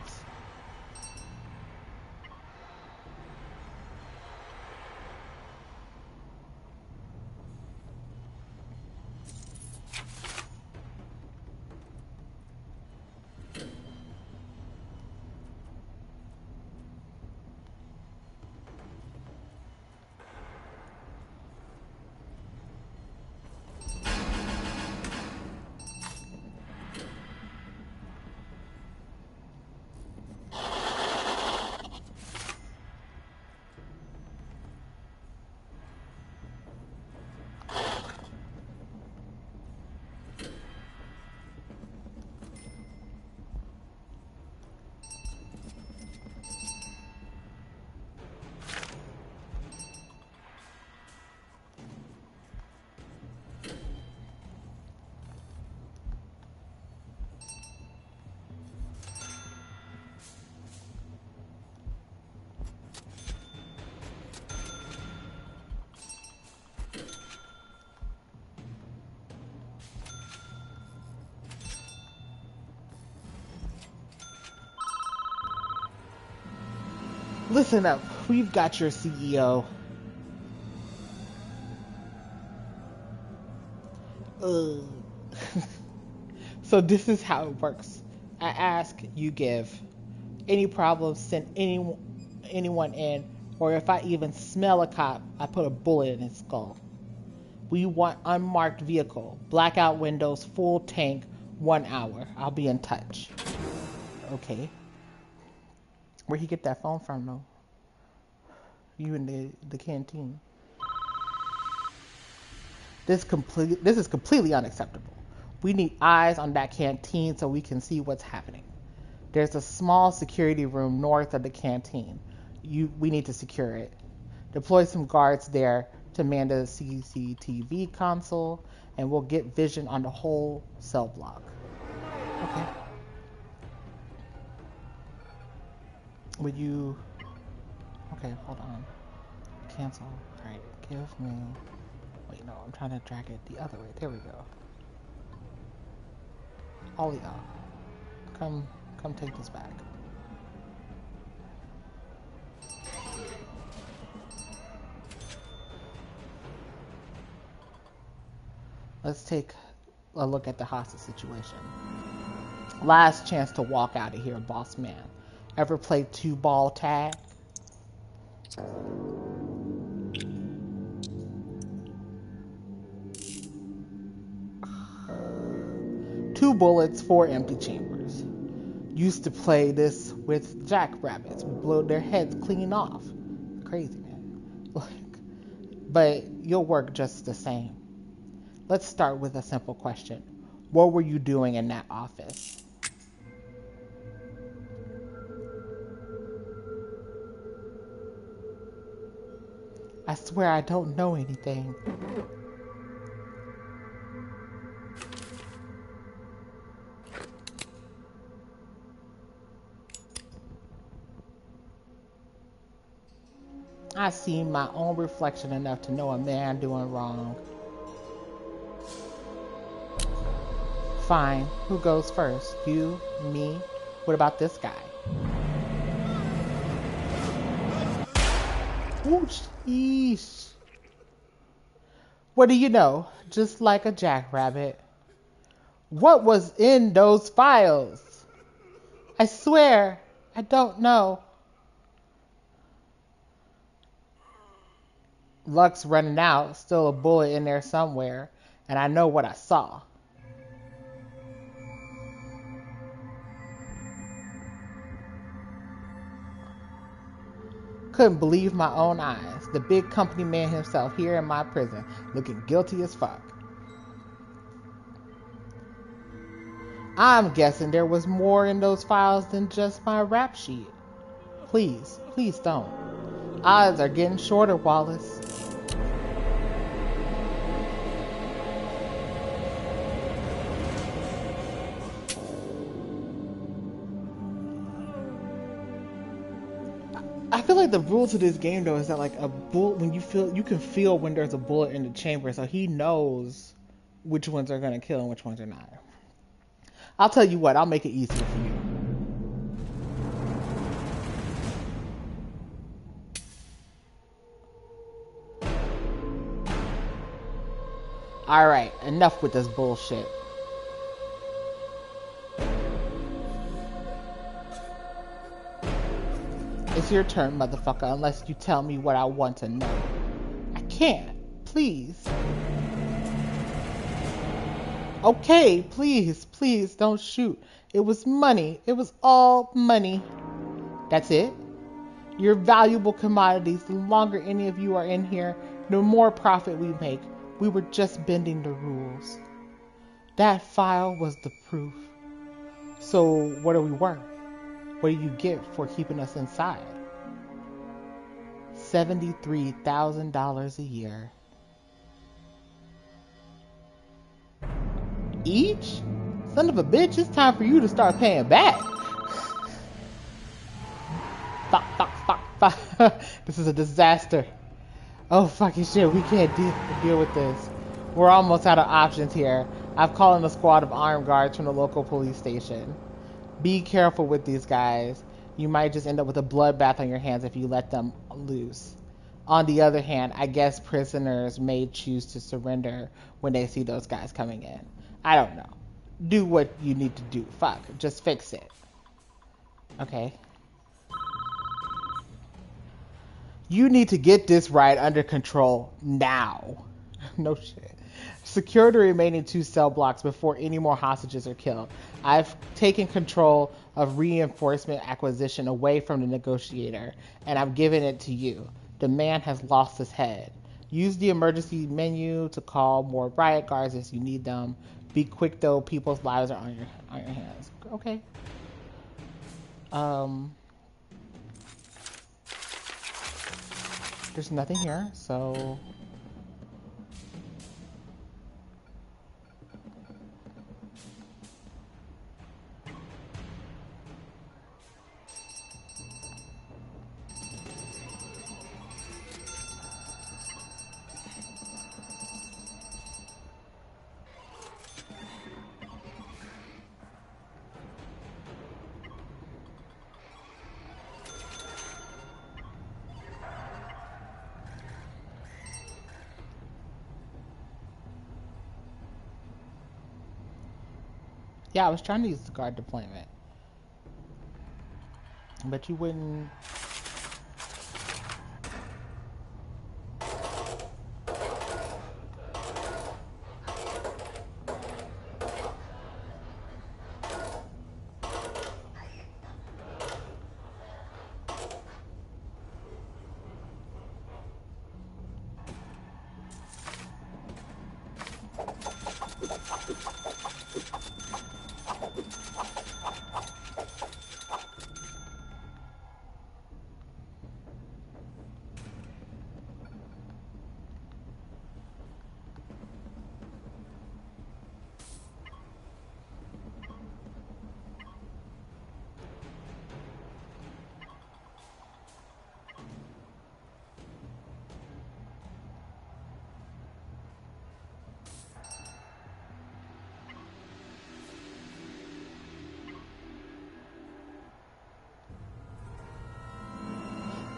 Listen up, we've got your CEO. Ugh. So this is how it works. I ask, you give. Any problems, send anyone in, or if I even smell a cop, I put a bullet in his skull. We want unmarked vehicle, blackout windows, full tank, 1 hour. I'll be in touch. Okay. Where'd he get that phone from, though? You in the canteen. This is completely unacceptable. We need eyes on that canteen so we can see what's happening. There's a small security room north of the canteen. We need to secure it. Deploy some guards there to man the CCTV console, and we'll get vision on the whole cell block. Okay. Would you... Okay, hold on. Cancel. Alright, give me... Wait, no, I'm trying to drag it the other way. There we go. All of y'all. Come take this back. let's take a look at the hostage situation. Last chance to walk out of here, boss man. Ever played 2-ball tag? Two bullets, 4 empty chambers. Used to play this with jackrabbits. We blow their heads clean off. Crazy, man. But you'll work just the same. Let's start with a simple question. What were you doing in that office? I swear I don't know anything. I seen my own reflection enough to know a man doing wrong. Fine, who goes first? You? Me? What about this guy? Ooh, jeez. What do you know? Just like a jackrabbit. What was in those files? I swear, I don't know. Luck's running out, still a bullet in there somewhere, and I know what I saw. Couldn't believe my own eyes. The big company man himself here in my prison, looking guilty as fuck. I'm guessing there was more in those files than just my rap sheet. Please, please don't. Odds are getting shorter, Wallace. I feel like the rule to this game though is that like a bullet, when you can feel when there's a bullet in the chamber, so he knows which ones are gonna kill and which ones are not. I'll tell you what, I'll make it easier for you. Alright, enough with this bullshit. It's your turn, motherfucker, unless you tell me what I want to know. I can't. Please. Okay, please, please don't shoot. It was money. It was all money. That's it? You're valuable commodities. The longer any of you are in here, the more profit we make. We were just bending the rules. That file was the proof. So what are we worth? What do you get for keeping us inside? $73,000 a year. Each? Son of a bitch, it's time for you to start paying back. Fuck. This is a disaster. Oh fucking shit, we can't deal with this. We're almost out of options here. I've called in a squad of armed guards from the local police station. Be careful with these guys. You might just end up with a bloodbath on your hands if you let them loose. On the other hand, I guess prisoners may choose to surrender when they see those guys coming in. I don't know. Do what you need to do. Fuck. Just fix it. Okay. You need to get this riot under control now. No shit. Secure the remaining 2 cell blocks before any more hostages are killed. I've taken control of reinforcement acquisition away from the negotiator, and I've given it to you. The man has lost his head. Use the emergency menu to call more riot guards if you need them. Be quick though, people's lives are on your hands. Okay. There's nothing here, so... Yeah, I was trying to use the guard deployment. But you wouldn't.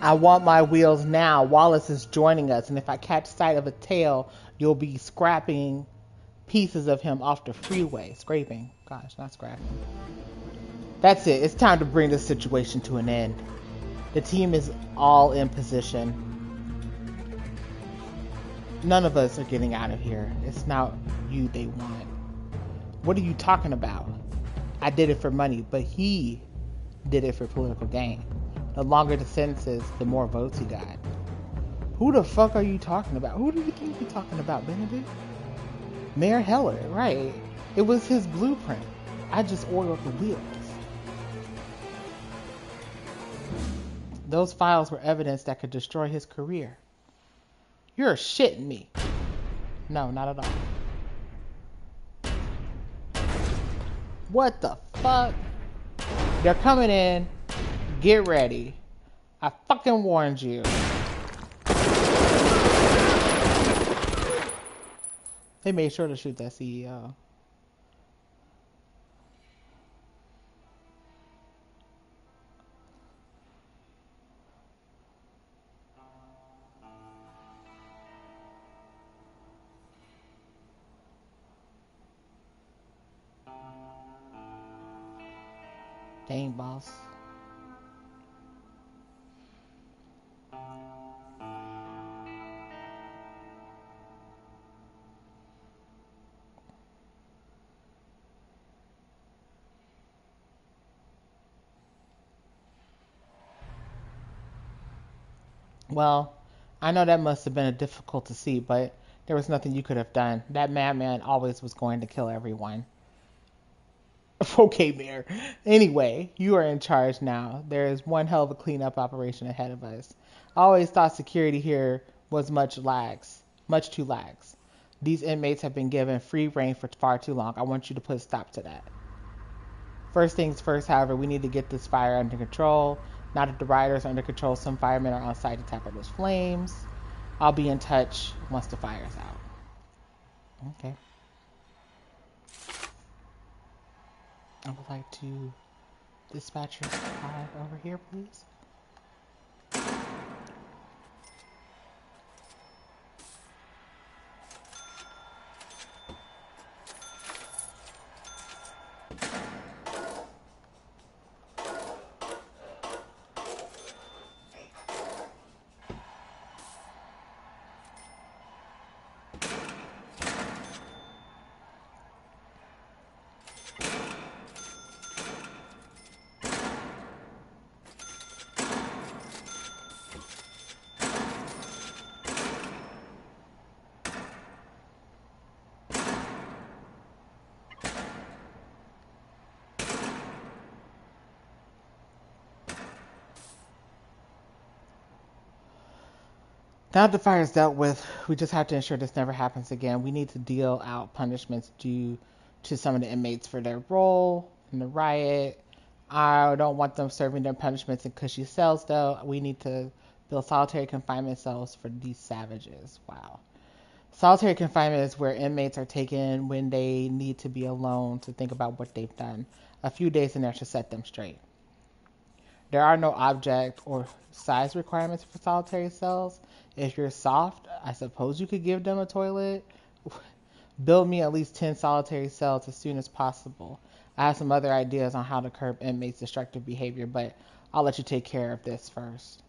I want my wheels now. Wallace is joining us, and if I catch sight of a tail, you'll be scrapping pieces of him off the freeway. Scraping. Gosh, not scrapping. That's it. It's time to bring this situation to an end. The team is all in position. None of us are getting out of here. It's not you they want. What are you talking about? I did it for money, but he did it for political gain. The longer the sentences, the more votes he got. Who the fuck are you talking about? Who do you think you're talking about, Benedict? Mayor Heller, right. It was his blueprint. I just oiled the wheels. Those files were evidence that could destroy his career. You're shitting me. No, not at all. What the fuck? They're coming in. Get ready. I fucking warned you. They made sure to shoot that CEO. Dang, boss. Well, I know that must have been difficult to see, but there was nothing you could have done. That madman always was going to kill everyone. Okay, Mayor. Anyway, you are in charge now. There is one hell of a cleanup operation ahead of us. I always thought security here was much too lax. These inmates have been given free rein for far too long. I want you to put a stop to that. First things first, however, we need to get this fire under control. Now that the rioters are under control, some firemen are on site to tackle those flames. I'll be in touch once the fire's out. Okay. I would like to dispatch your supply over here, please. Now that the fire is dealt with, we just have to ensure this never happens again. We need to deal out punishments due to some of the inmates for their role in the riot. I don't want them serving their punishments in cushy cells, though. We need to build solitary confinement cells for these savages. Wow. Solitary confinement is where inmates are taken when they need to be alone to think about what they've done. A few days in there should set them straight. There are no object or size requirements for solitary cells. If you're soft, I suppose you could give them a toilet. Build me at least 10 solitary cells as soon as possible. I have some other ideas on how to curb inmates' destructive behavior, but I'll let you take care of this first.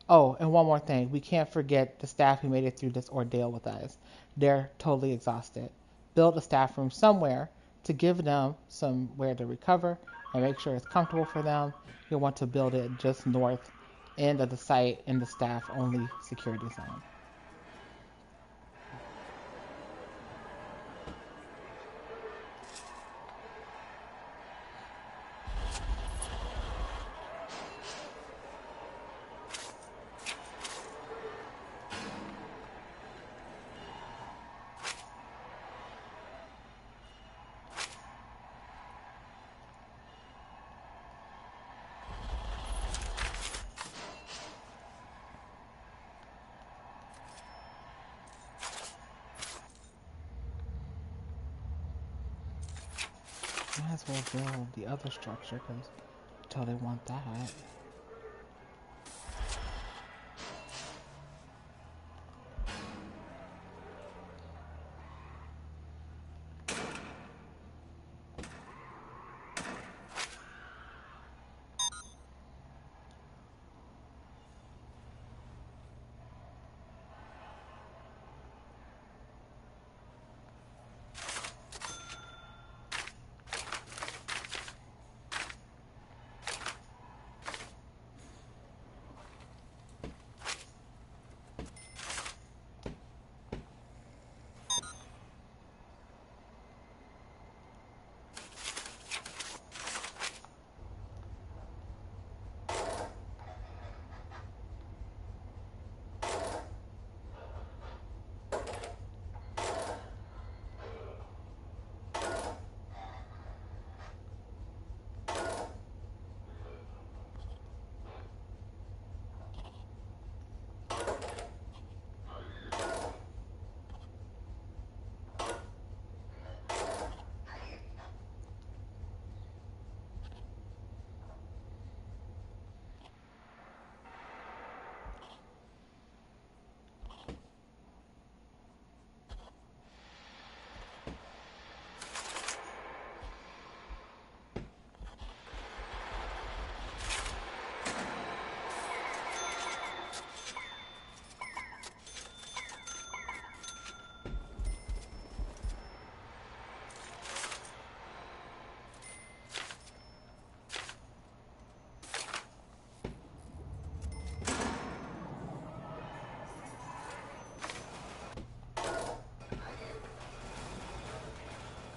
Oh, and one more thing. We can't forget the staff who made it through this ordeal with us. They're totally exhausted. Build a staff room somewhere to give them somewhere to recover and make sure it's comfortable for them. You'll want to build it just north end of the site in the staff only security zone. Might as well build the other structure because until they want that.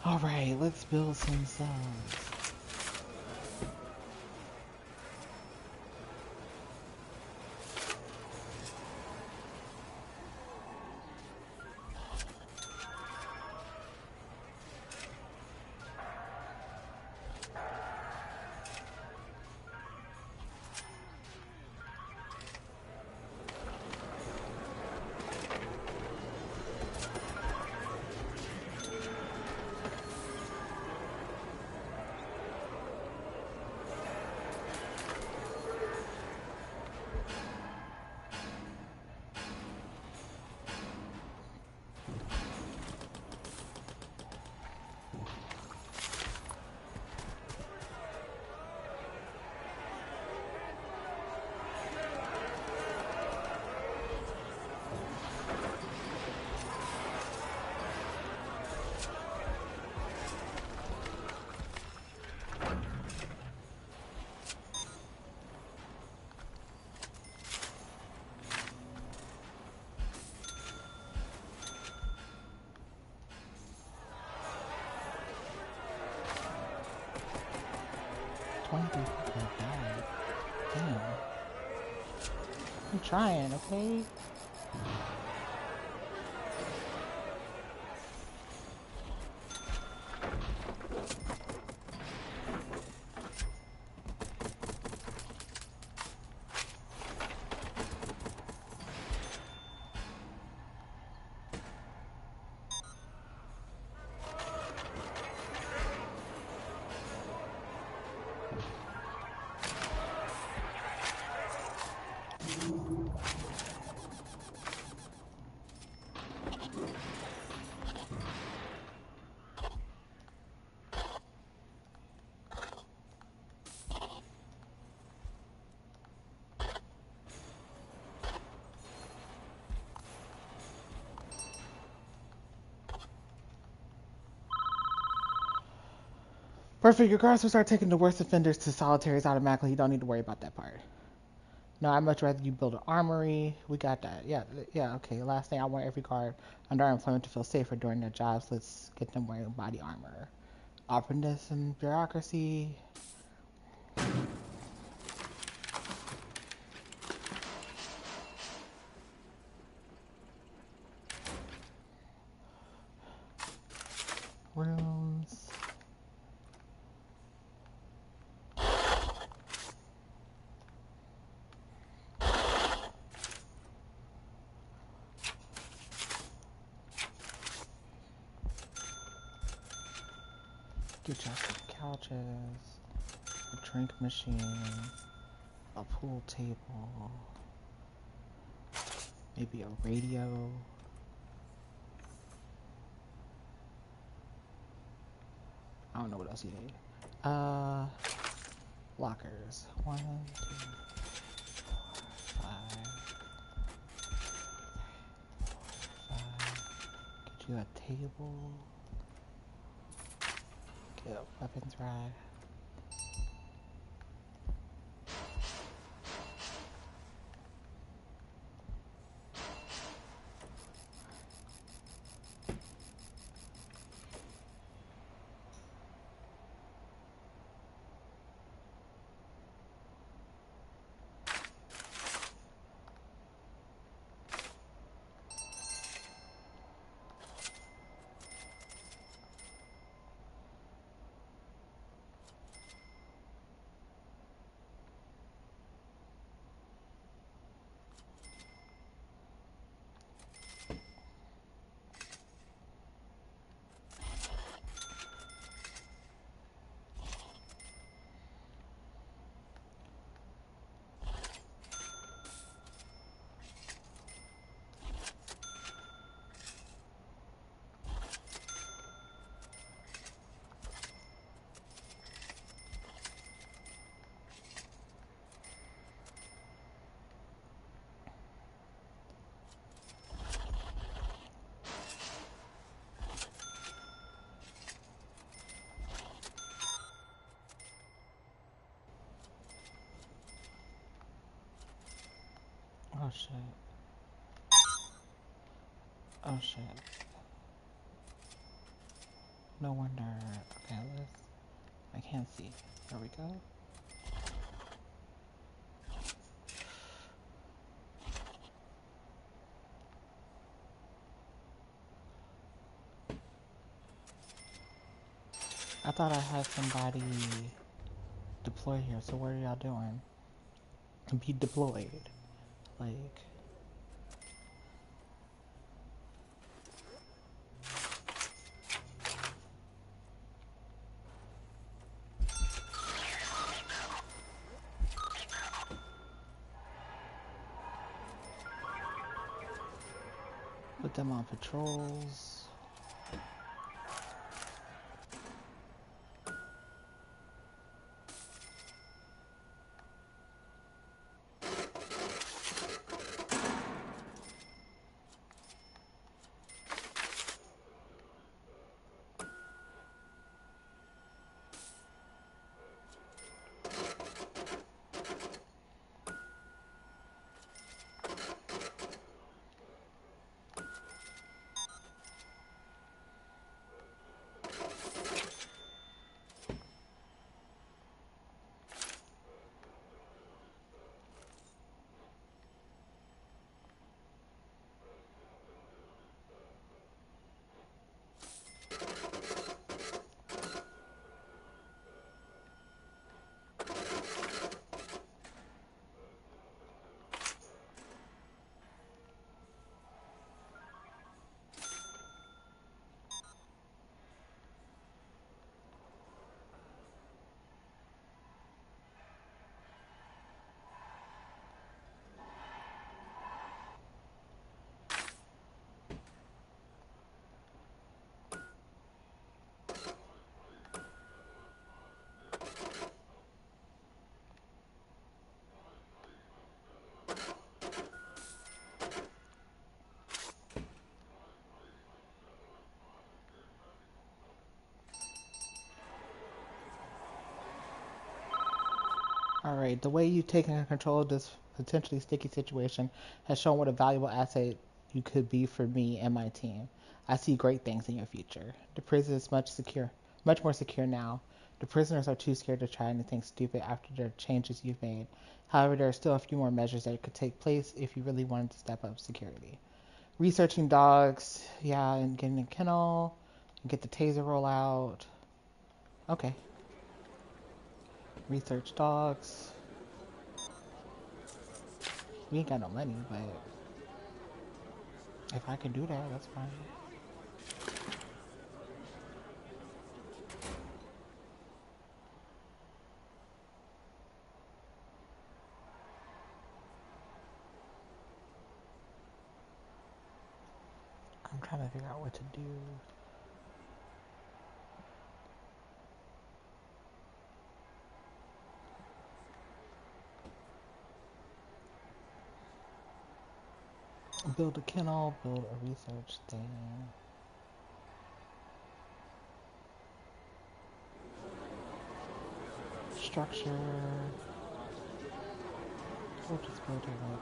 Alright, let's build some cells. Twenty people died. Damn. I'm trying, okay? Perfect. Your guards will start taking the worst offenders to solitaries automatically. You don't need to worry about that part. No, I'd much rather you build an armory. We got that. Yeah, yeah, okay. Last thing, I want every guard under our employment to feel safer during their jobs. Let's get them wearing body armor. Openness and bureaucracy. Rooms. Get y'all some couches, a drink machine, a pool table, maybe a radio. I don't know what else you need. Lockers. 1, 2, 4, 5. 5. Get you a table. Get a weapons rack. Oh shit. Oh shit. No wonder. Okay, let's. I can't see. There we go. I thought I had somebody deployed here, so what are y'all doing? Be deployed. Like. Put them on patrols. great. The way you've taken control of this potentially sticky situation has shown what a valuable asset you could be for me and my team. I see great things in your future. The prison is much more secure now. The prisoners are too scared to try anything stupid after the changes you've made. However, there are still a few more measures that could take place if you really wanted to step up security. Researching dogs, yeah, and getting a kennel, and get the taser roll out. Okay. Research dogs. We ain't got no money, but if I can do that, that's fine. I'm trying to figure out what to do. Build a kennel, build a research thing. Structure. We'll just build it right.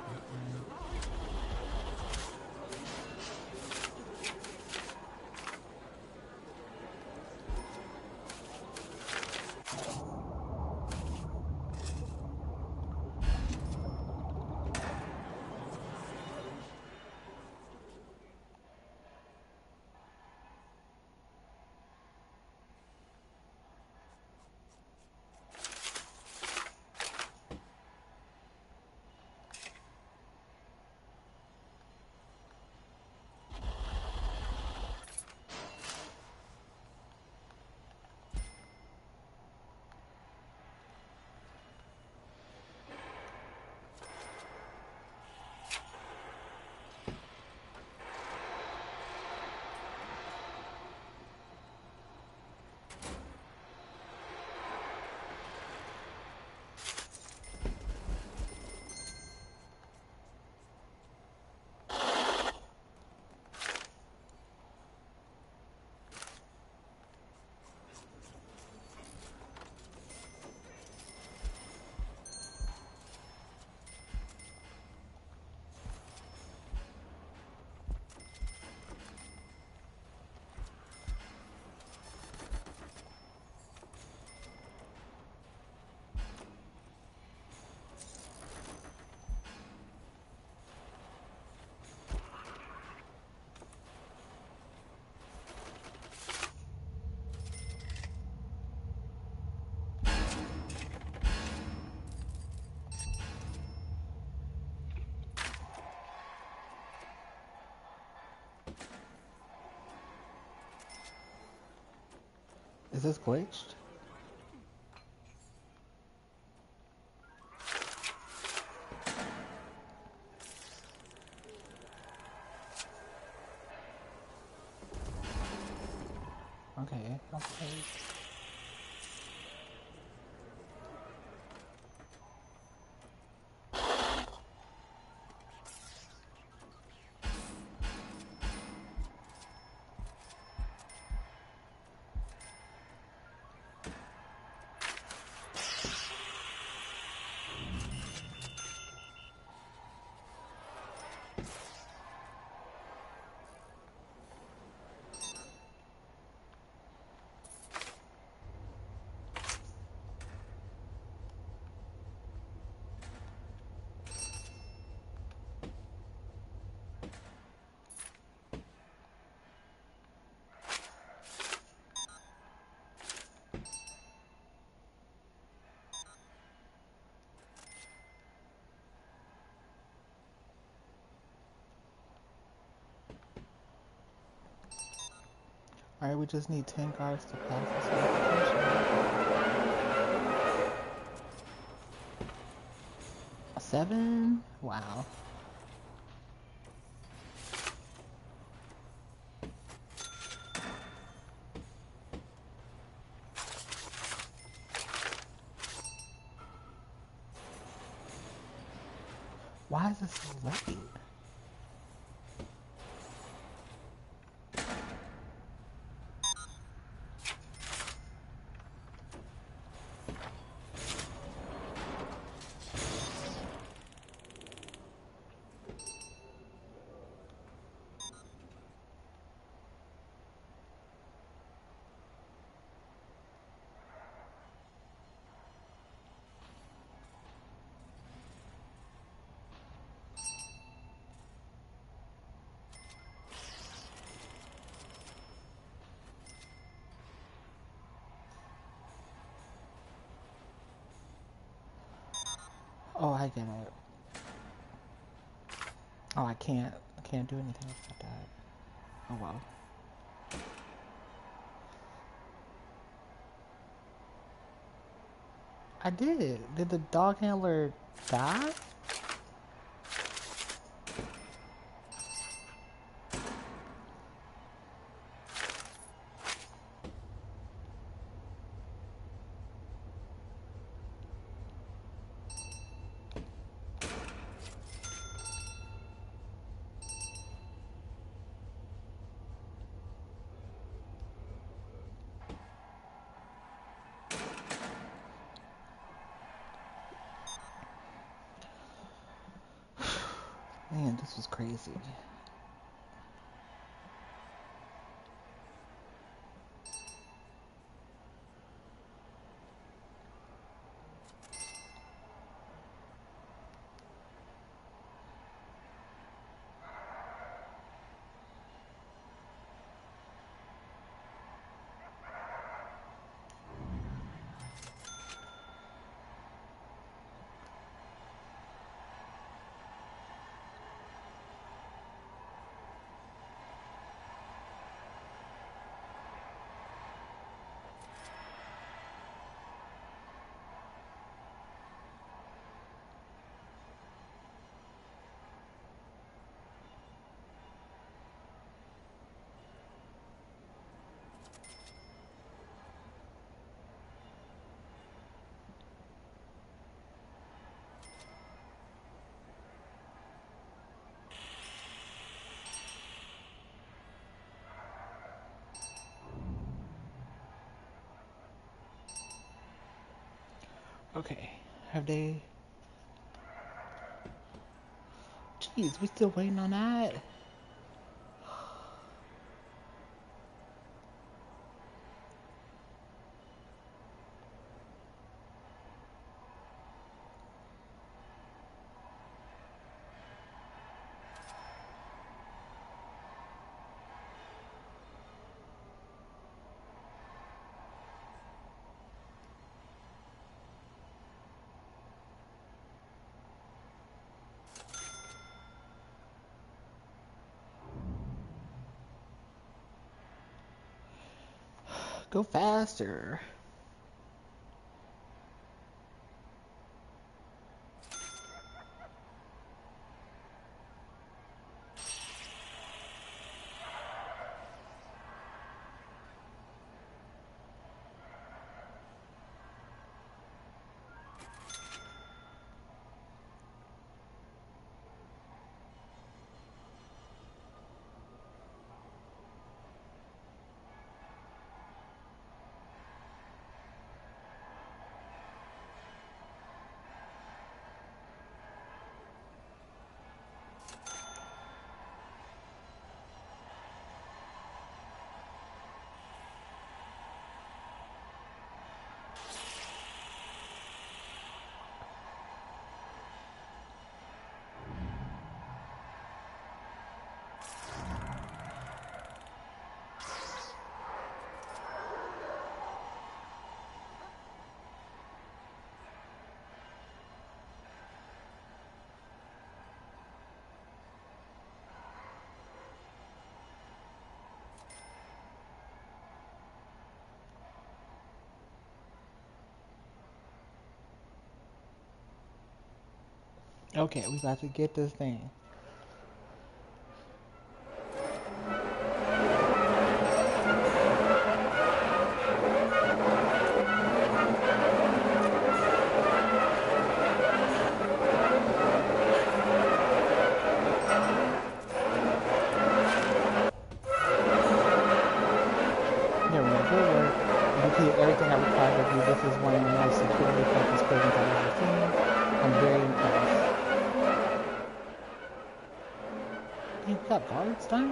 Is this glitched? Okay. Alright, we just need 10 guards to pass this application. 7? Wow. Why is this so late? I get it. Oh, I can't do anything about that. Oh well. I did. Did the dog handler die? Man, this was crazy. Okay. Have they... Jeez, we still waiting on that? Go faster. Okay, we got to get this thing. There we go. Good work. You completed everything I required of you. This is one of the most securely focused prisons I've ever seen. I'm very impressed. Hey, we got guards done?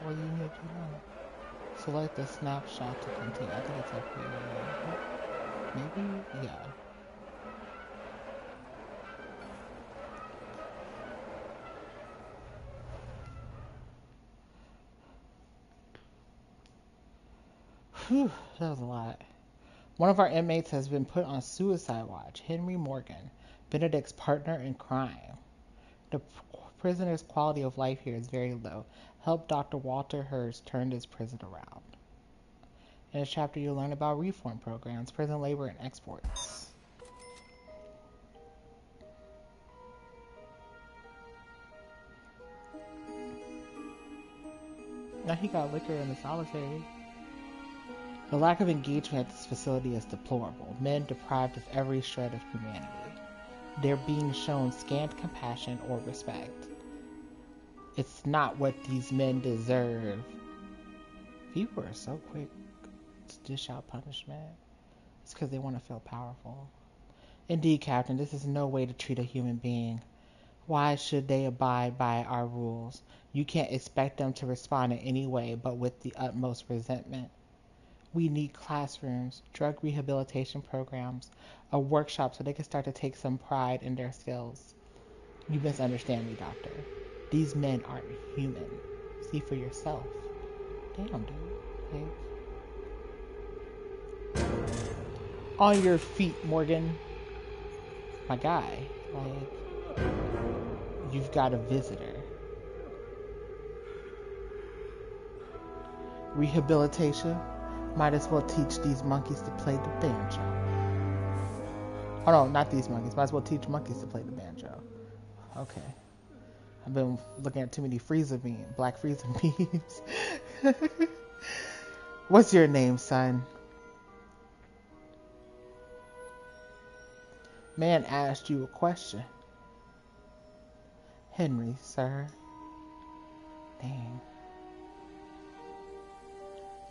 What do you need to know? Select the snapshot to continue. I think it's up here. Maybe? Yeah. Whew, that was a lot. One of our inmates has been put on suicide watch. Henry Morgan, Benedict's partner in crime. The prisoner's quality of life here is very low. Help Dr. Walter Hurst turn this prison around. In this chapter, you'll learn about reform programs, prison labor, and exports. Now he got liquor in the solitary. The lack of engagement at this facility is deplorable. Men deprived of every shred of humanity. They're being shown scant compassion or respect. It's not what these men deserve. People are so quick to dish out punishment. It's because they want to feel powerful. Indeed, Captain, this is no way to treat a human being. Why should they abide by our rules? You can't expect them to respond in any way but with the utmost resentment. We need classrooms, drug rehabilitation programs, a workshop so they can start to take some pride in their skills. You misunderstand me, Doctor. These men aren't human. See for yourself. Damn, dude. Like, on your feet, Morgan. My guy. Like, you've got a visitor. Rehabilitation? Might as well teach these monkeys to play the banjo. Oh no, not these monkeys. Might as well teach monkeys to play the banjo. Okay. I've been looking at too many Black Frieza memes. What's your name, son? Man asked you a question. Henry, sir. Dang.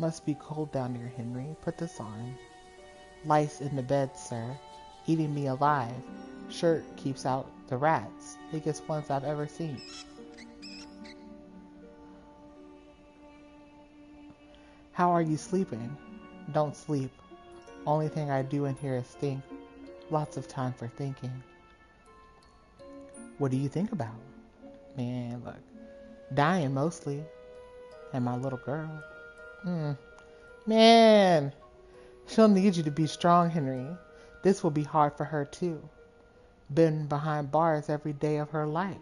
Must be cold down here, Henry. Put this on. Lice in the bed, sir. Eating me alive. Shirt keeps out the rats. Biggest ones I've ever seen. How are you sleeping? Don't sleep. Only thing I do in here is think. Lots of time for thinking. What do you think about? Man, look. Dying mostly. And my little girl. Man, she'll need you to be strong, Henry. This will be hard for her too. Been behind bars every day of her life.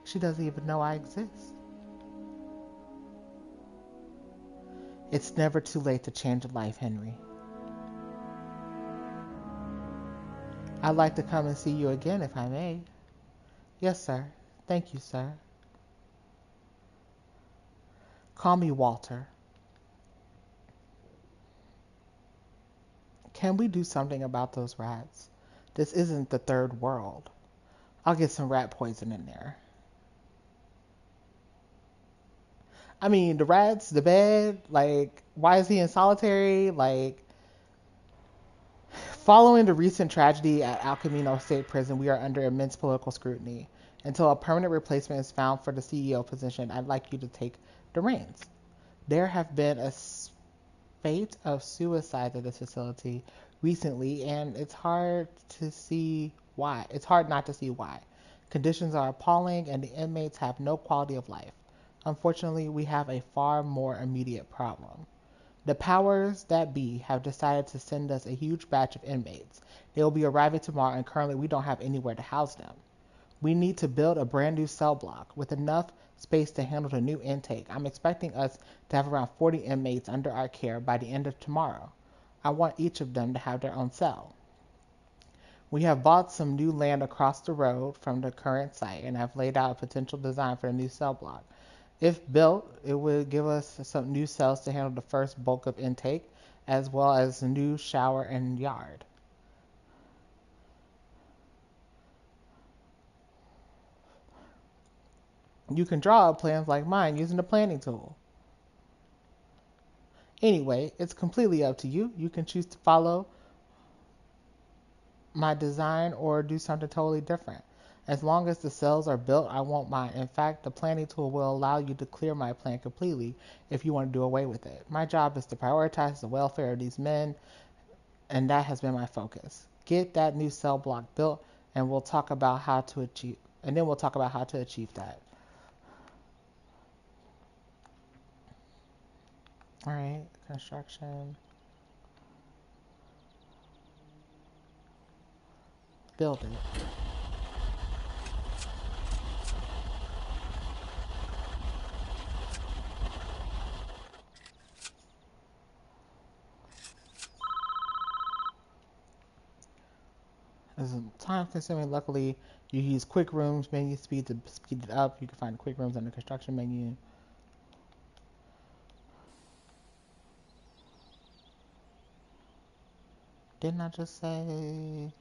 She doesn't even know I exist. It's never too late to change a life, Henry. I'd like to come and see you again if I may. Yes, sir. Thank you, sir. Call me Walter. Can we do something about those rats? This isn't the third world. I'll get some rat poison in there. I mean, the rats, the bed, like, why is he in solitary? Like, following the recent tragedy at El Camino State Prison, we are under immense political scrutiny. Until a permanent replacement is found for the CEO position, I'd like you to take the reins. There have been a spate of suicides at this facility recently, and it's hard to see why. It's hard not to see why. Conditions are appalling, and the inmates have no quality of life. Unfortunately, we have a far more immediate problem. The powers that be have decided to send us a huge batch of inmates. They will be arriving tomorrow, and currently we don't have anywhere to house them. We need to build a brand new cell block with enough space to handle the new intake. I'm expecting us to have around 40 inmates under our care by the end of tomorrow. I want each of them to have their own cell. We have bought some new land across the road from the current site and have laid out a potential design for the new cell block. If built, it would give us some new cells to handle the first bulk of intake, as well as a new shower and yard. You can draw up plans like mine using the planning tool. Anyway, it's completely up to you. You can choose to follow my design or do something totally different. As long as the cells are built, I won't mind. In fact, the planning tool will allow you to clear my plan completely if you want to do away with it. My job is to prioritize the welfare of these men, and that has been my focus. Get that new cell block built, and we'll talk about how to achieve that. All right, construction. Build it. It's time consuming. Luckily, you use quick rooms menu speed to speed it up. You can find quick rooms under construction menu. Didn't I just say?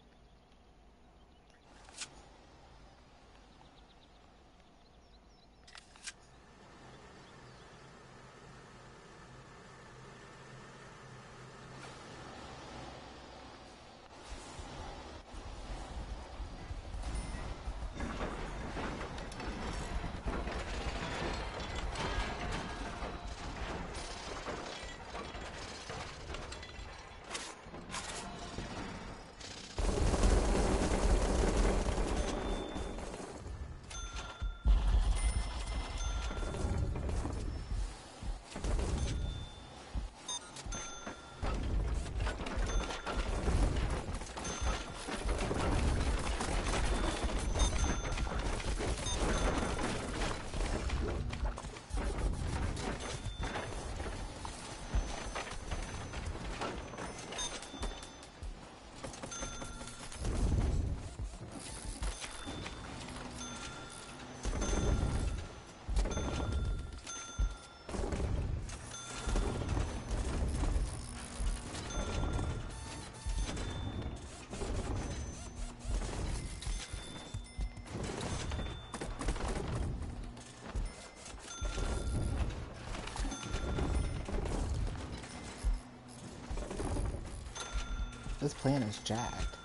This plan is jacked.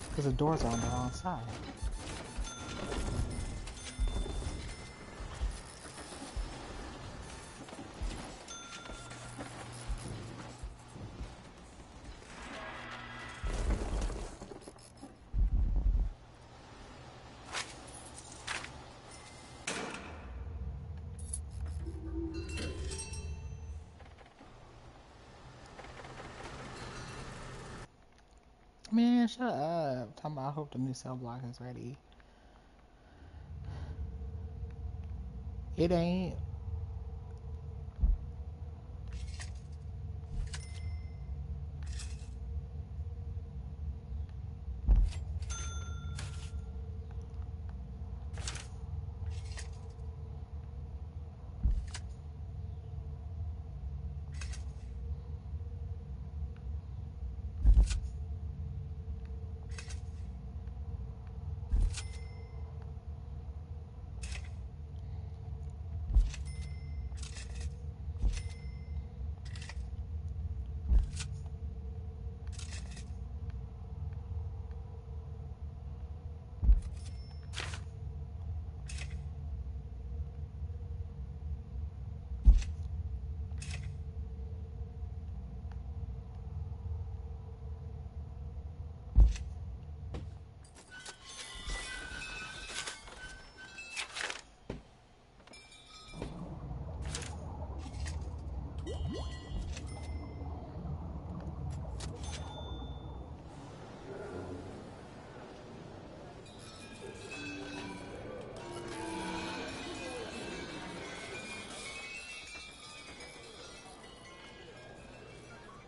Because the doors are on the wrong side. Man, shut up. Talking about I hope the new cell block is ready. It ain't.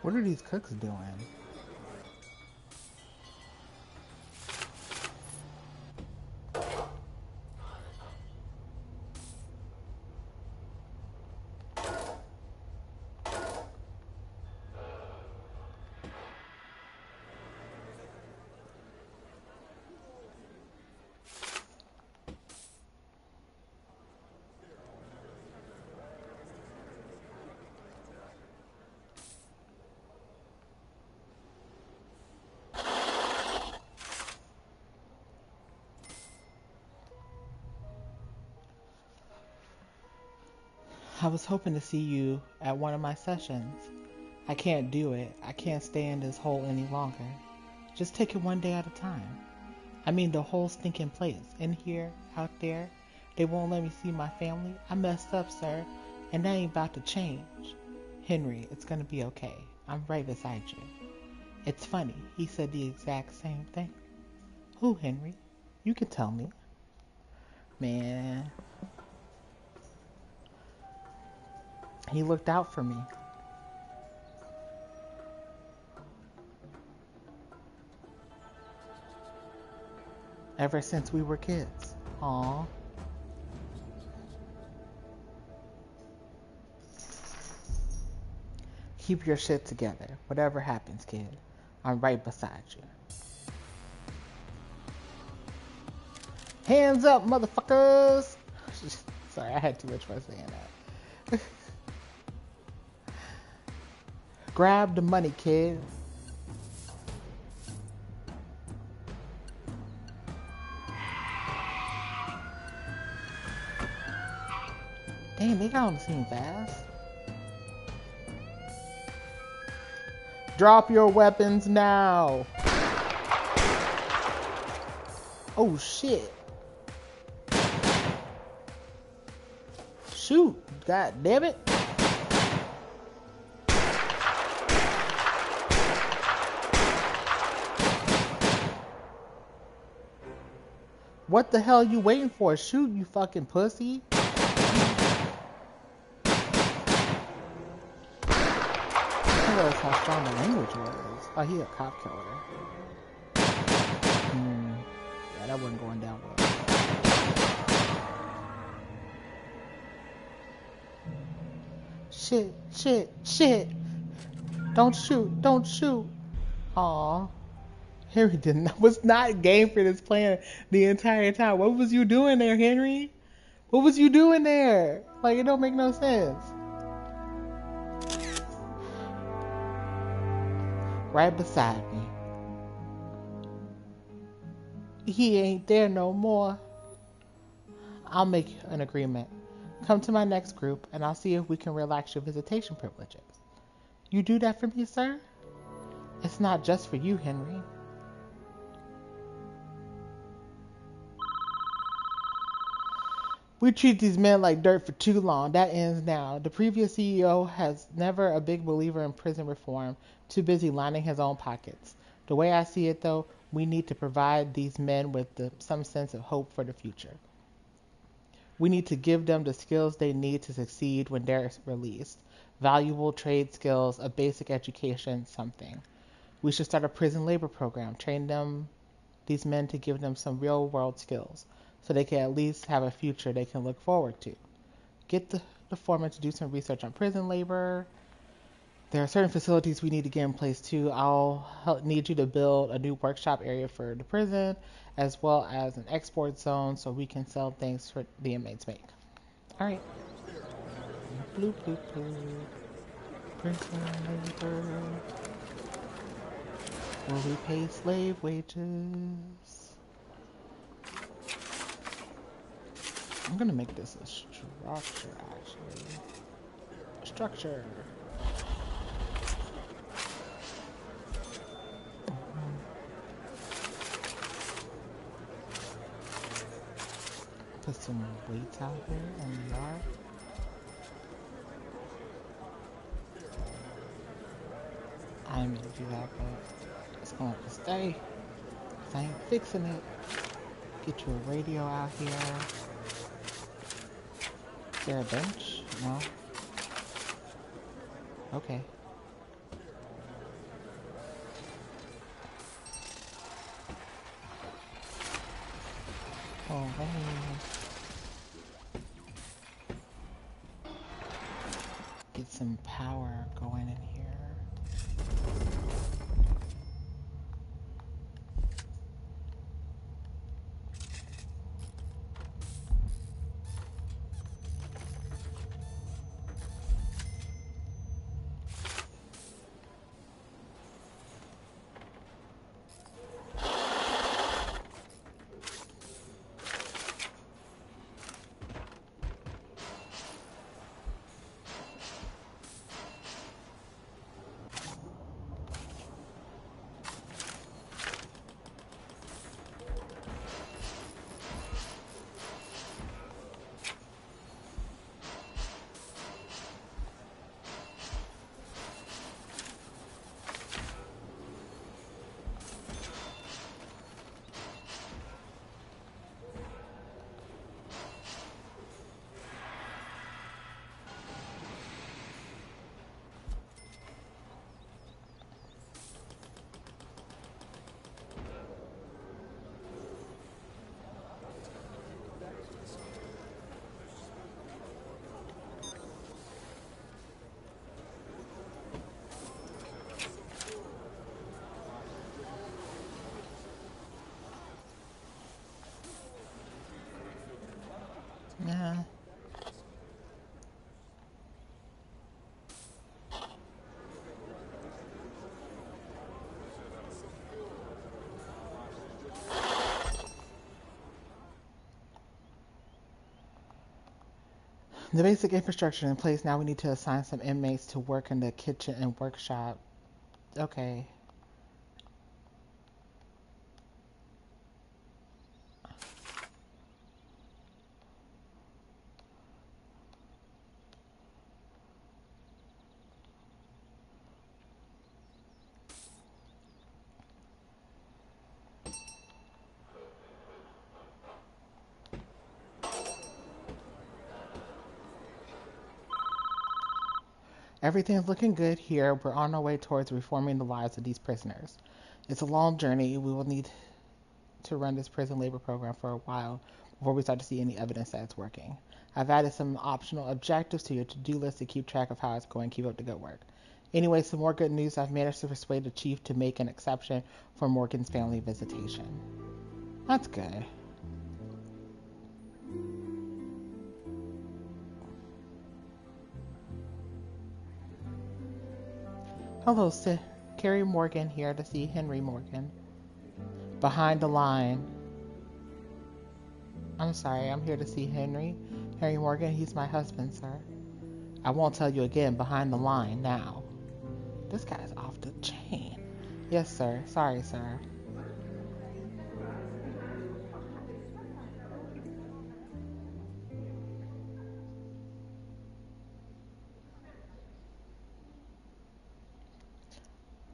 What are these cooks doing? I was hoping to see you at one of my sessions. I can't do it. I can't stay in this hole any longer. Just take it one day at a time. I mean the whole stinking place. In here, out there. They won't let me see my family. I messed up, sir. And that ain't about to change. Henry, it's gonna be okay. I'm right beside you. It's funny, he said the exact same thing. Who, Henry? You can tell me. Man, he looked out for me. Ever since we were kids. Aww. Keep your shit together. Whatever happens, kid. I'm right beside you. Hands up, motherfuckers! Sorry, I had too much fun saying that. Grab the money, kid. Damn, they got on the scene fast. Drop your weapons now. Oh shit. Shoot. God damn it. What the hell are you waiting for? Shoot, you fucking pussy. I realized how strong the language was. Oh, he a cop killer. Yeah, that wasn't going down well. Shit. Don't shoot. Aw. Henry was not game for this plan the entire time. What was you doing there, Henry? What was you doing there? Like, it don't make no sense. Right beside me. He ain't there no more. I'll make an agreement. Come to my next group, and I'll see if we can relax your visitation privileges. You do that for me, sir? It's not just for you, Henry. We treat these men like dirt for too long. That ends now. The previous CEO has never a big believer in prison reform, too busy lining his own pockets. The way I see it, though, we need to provide these men with some sense of hope for the future. We need to give them the skills they need to succeed when they're released. Valuable trade skills, a basic education, something. We should start a prison labor program, train these men to give them some real world skills, so they can at least have a future they can look forward to. Get the foreman to do some research on prison labor. There are certain facilities we need to get in place too. I'll need you to build a new workshop area for the prison, as well as an export zone so we can sell things for the inmates make. All right. Bloop, bloop, bloop. Prison labor. Will we pay slave wages? I'm gonna make this a structure, actually. Structure. Put some weights out here in the yard. I'm gonna do that, but it's gonna have to stay. 'Cause I ain't fixing it. Get you a radio out here. Is there a bench? No? Okay. Oh, hey. Get some power going in here. The basic infrastructure in place. Now we need to assign some inmates to work in the kitchen and workshop. Okay. Everything's looking good here. We're on our way towards reforming the lives of these prisoners. It's a long journey. We will need to run this prison labor program for a while before we start to see any evidence that it's working. I've added some optional objectives to your to-do list to keep track of how it's going. Keep up the good work. Anyway, some more good news. I've managed to persuade the chief to make an exception for Morgan's family visitation. That's good. Hello, Carrie Morgan here to see Henry Morgan. Behind the line. I'm sorry, I'm here to see Henry. Harry Morgan, he's my husband, sir. I won't tell you again, behind the line now. This guy's off the chain. Yes, sir. Sorry, sir.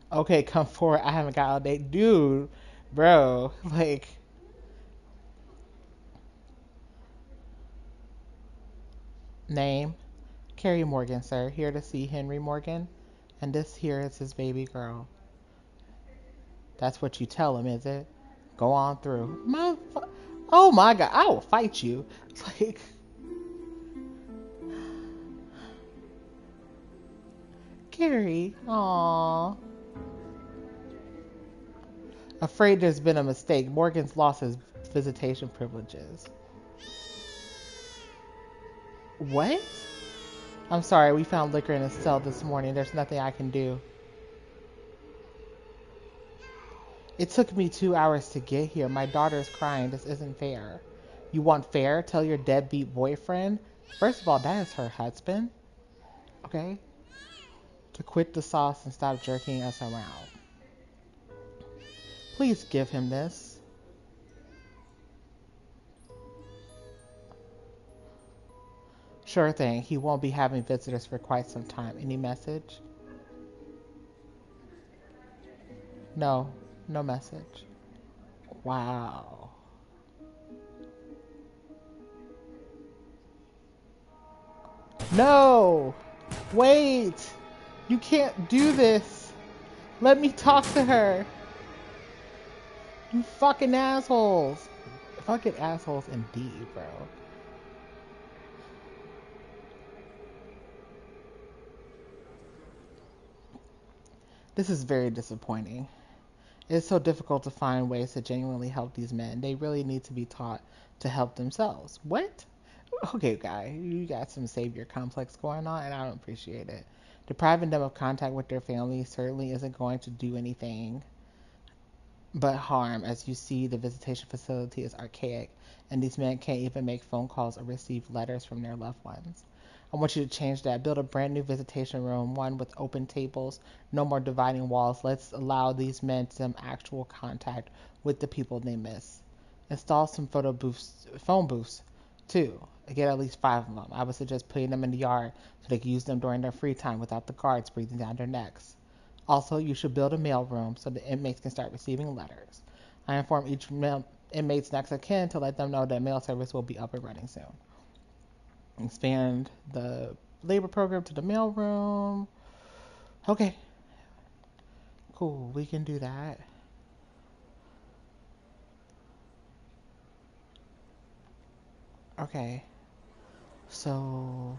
Okay, come forward. I haven't got all day. Dude, bro, like... Name? Carrie Morgan, sir. Here to see Henry Morgan. And this here is his baby girl. That's what you tell him, is it? Go on through. Oh my god, I will fight you. Like... Carrie, aww. Afraid there's been a mistake. Morgan's lost his visitation privileges. What? I'm sorry, we found liquor in his cell this morning. There's nothing I can do. It took me 2 hours to get here. My daughter's crying. This isn't fair. You want fair? Tell your deadbeat boyfriend. First of all, that is her husband. Okay? To quit the sauce and stop jerking us around. Please give him this. Sure thing. He won't be having visitors for quite some time. Any message? No. No message. Wow. No! Wait! You can't do this! Let me talk to her! You fucking assholes! Fucking assholes indeed, bro. This is very disappointing. It's so difficult to find ways to genuinely help these men. They really need to be taught to help themselves. What? Okay, guy, you got some savior complex going on, and I don't appreciate it. Depriving them of contact with their family certainly isn't going to do anything but harm. As you see, the visitation facility is archaic, and these men can't even make phone calls or receive letters from their loved ones. I want you to change that. Build a brand new visitation room, one with open tables, no more dividing walls. Let's allow these men some actual contact with the people they miss. Install some phone booths, too. Get at least 5 of them. I would suggest putting them in the yard so they can use them during their free time without the guards breathing down their necks. Also, you should build a mail room so the inmates can start receiving letters. I inform each inmate's next of kin to let them know that mail service will be up and running soon. Expand the labor program to the mail room. Okay. Cool, we can do that. Okay. So...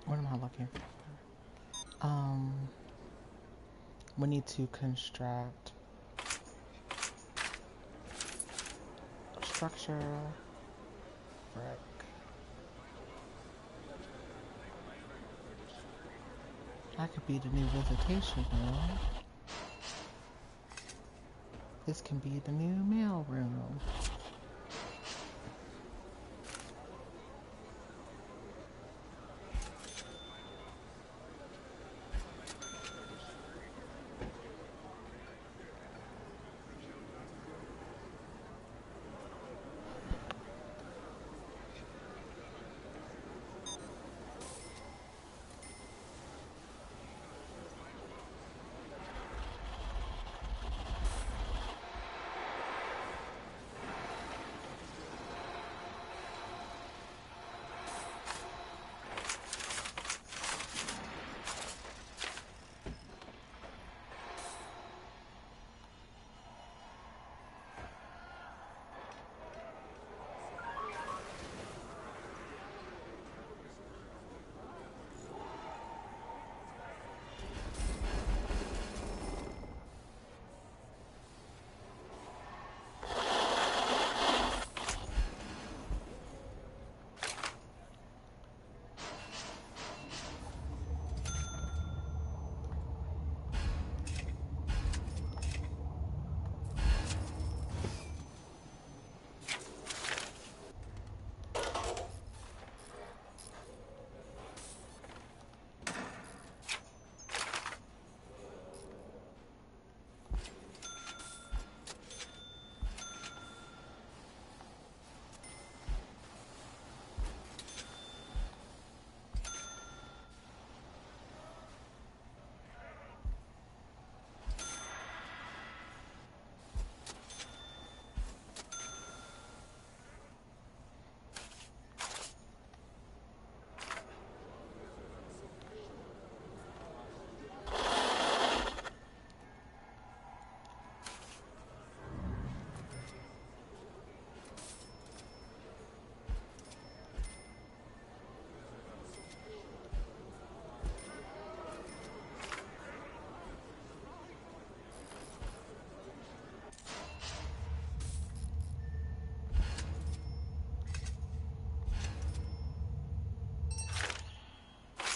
what am I looking for? We need to construct structure. Frick. That could be the new visitation room. this can be the new mail room.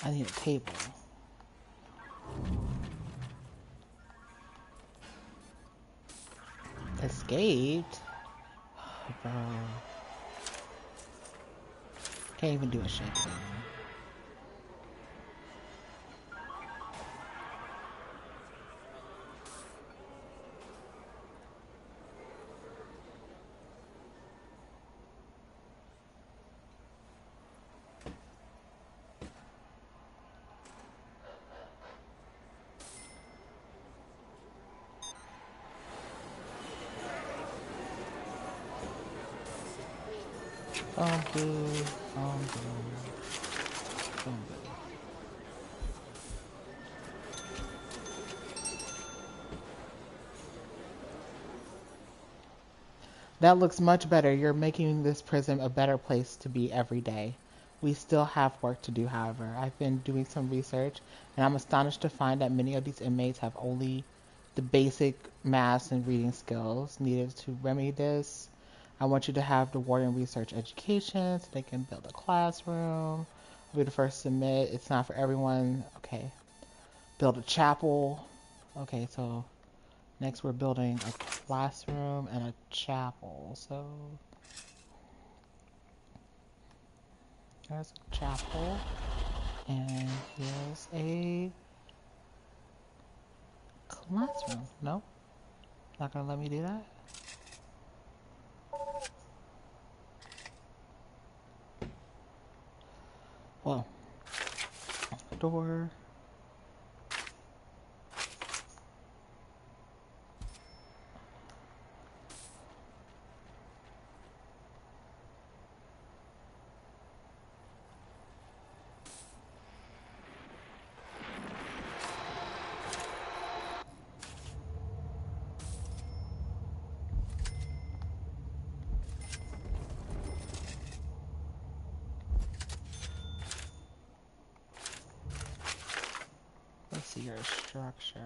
I need a table. Escaped? Bro. Can't even do a shakedown. That looks much better. You're making this prison a better place to be every day. We still have work to do, however. I've been doing some research, and I'm astonished to find that many of these inmates have only the basic math and reading skills needed to remedy this. I want you to have the warden research education so they can build a classroom. I'll be the first to submit. It's not for everyone. Okay. Build a chapel. Okay, so next we're building a classroom and a chapel. So there's a chapel. And here's a classroom. No? Not gonna let me do that? Whoa. Door. Let's see your structure.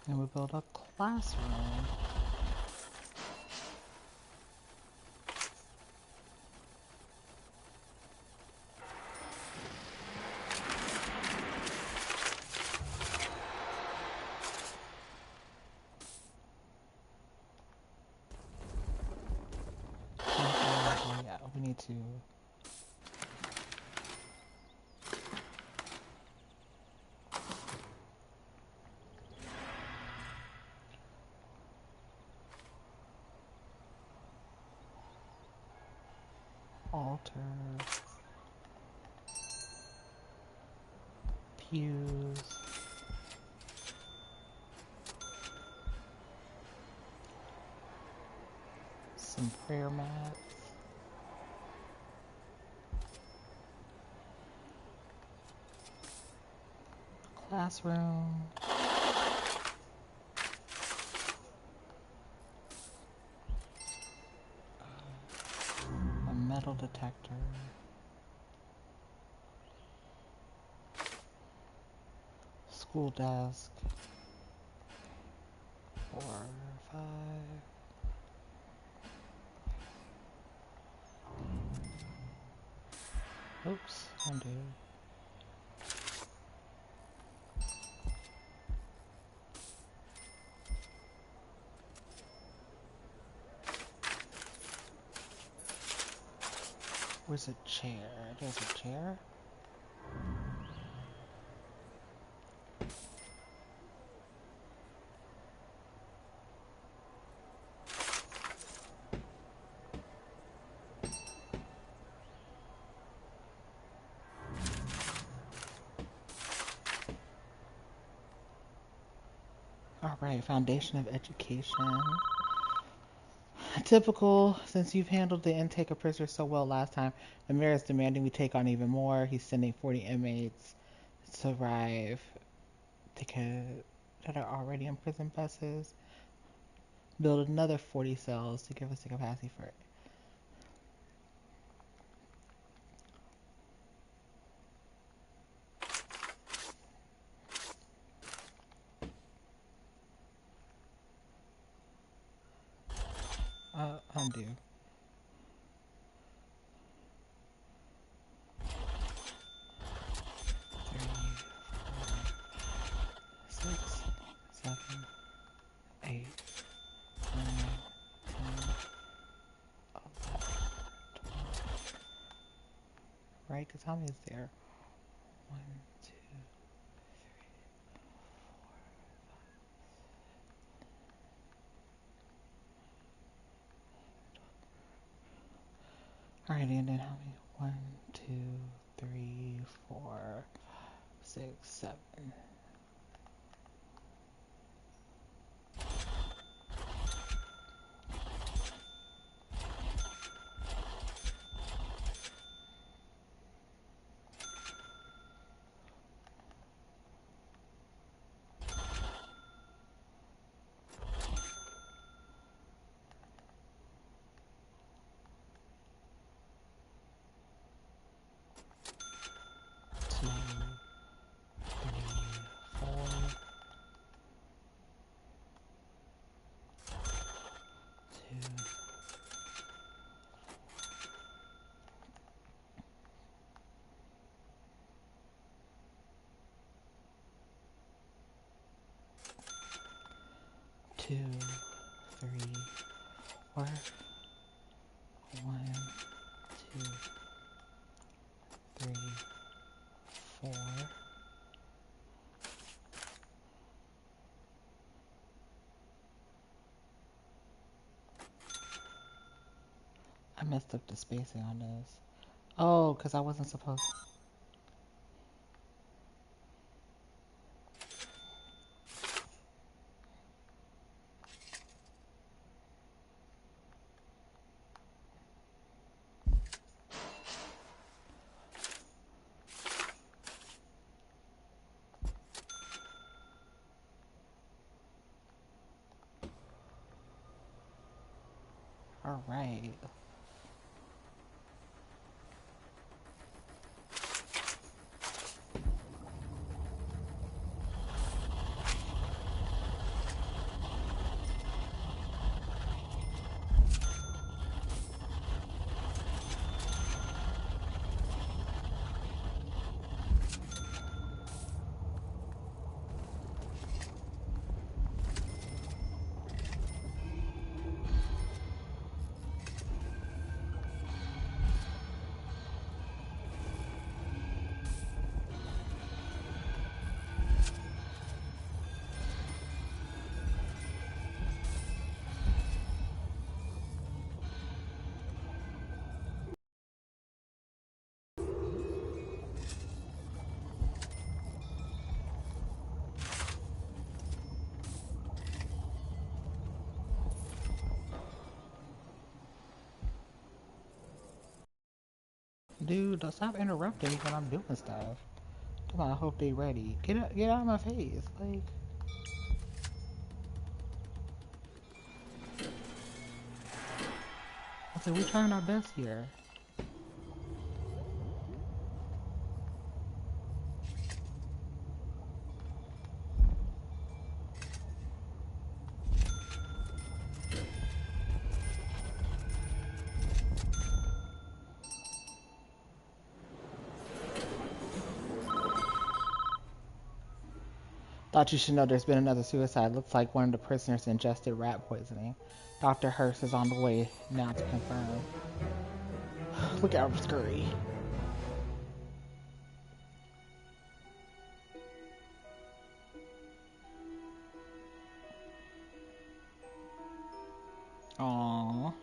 And we build a classroom. to alter pews, some prayer mats, classroom, a metal detector, school desk, 4, 5. Oops, undo. Where's a chair? There's a chair? Alright, foundation of education. Typical, since you've handled the intake of prisoners so well last time, the mayor is demanding we take on even more. He's sending 40 inmates to arrive that are already in prison buses. Build another 40 cells to give us the capacity for it. Undo. 3, 4, 6, 7, 8, 9, 10, 11, 12. Right? Because how many is there? 1, 2, 3, 4, 5. Alright, and then how many? 1, 2, 3, 4, 6, 7. Two, 3, 4. 1, 2, 3, 4. I messed up the spacing on this. Oh, because I wasn't supposed. All right. Dude, don't stop interrupting when I'm doing stuff. Come on, I hope they ready. Get out of my face. Like, I said, we're trying our best here. Thought you should know there's been another suicide. Looks like one of the prisoners ingested rat poisoning. Dr. Hurst is on the way now to confirm. Look out, Scurry. Aww.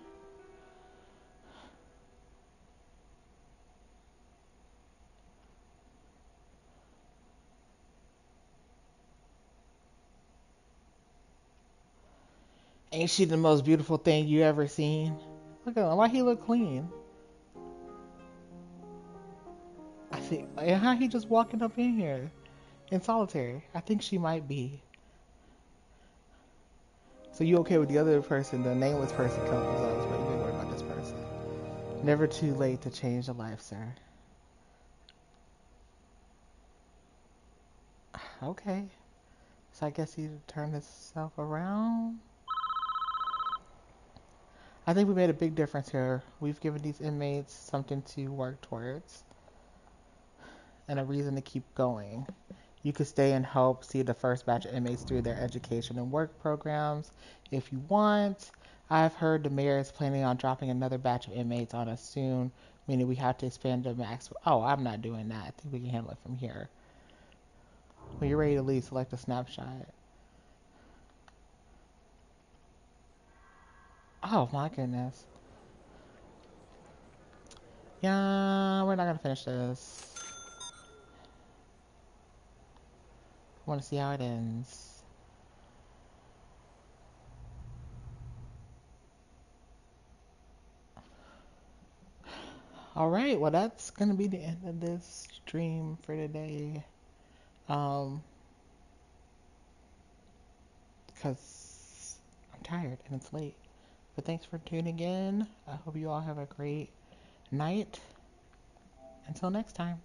Ain't she the most beautiful thing you ever seen? Look at him. Why he look clean? I think, and how he just walking up in here in solitary? I think she might be. So you okay with the other person, the nameless person killing themselves, but you ain't worried about this person. Never too late to change a life, sir. Okay. So I guess he turned himself around. I think we made a big difference here. We've given these inmates something to work towards and a reason to keep going. You could stay and help see the first batch of inmates through their education and work programs if you want. I've heard the mayor is planning on dropping another batch of inmates on us soon, meaning we have to expand the max. Oh, I'm not doing that. I think we can handle it from here. When you're ready to leave, select a snapshot. Oh my goodness. Yeah, we're not gonna finish this. I want to see how it ends. Alright, well that's gonna be the end of this stream for today. Because I'm tired and it's late. But thanks for tuning in. I hope you all have a great night. Until next time.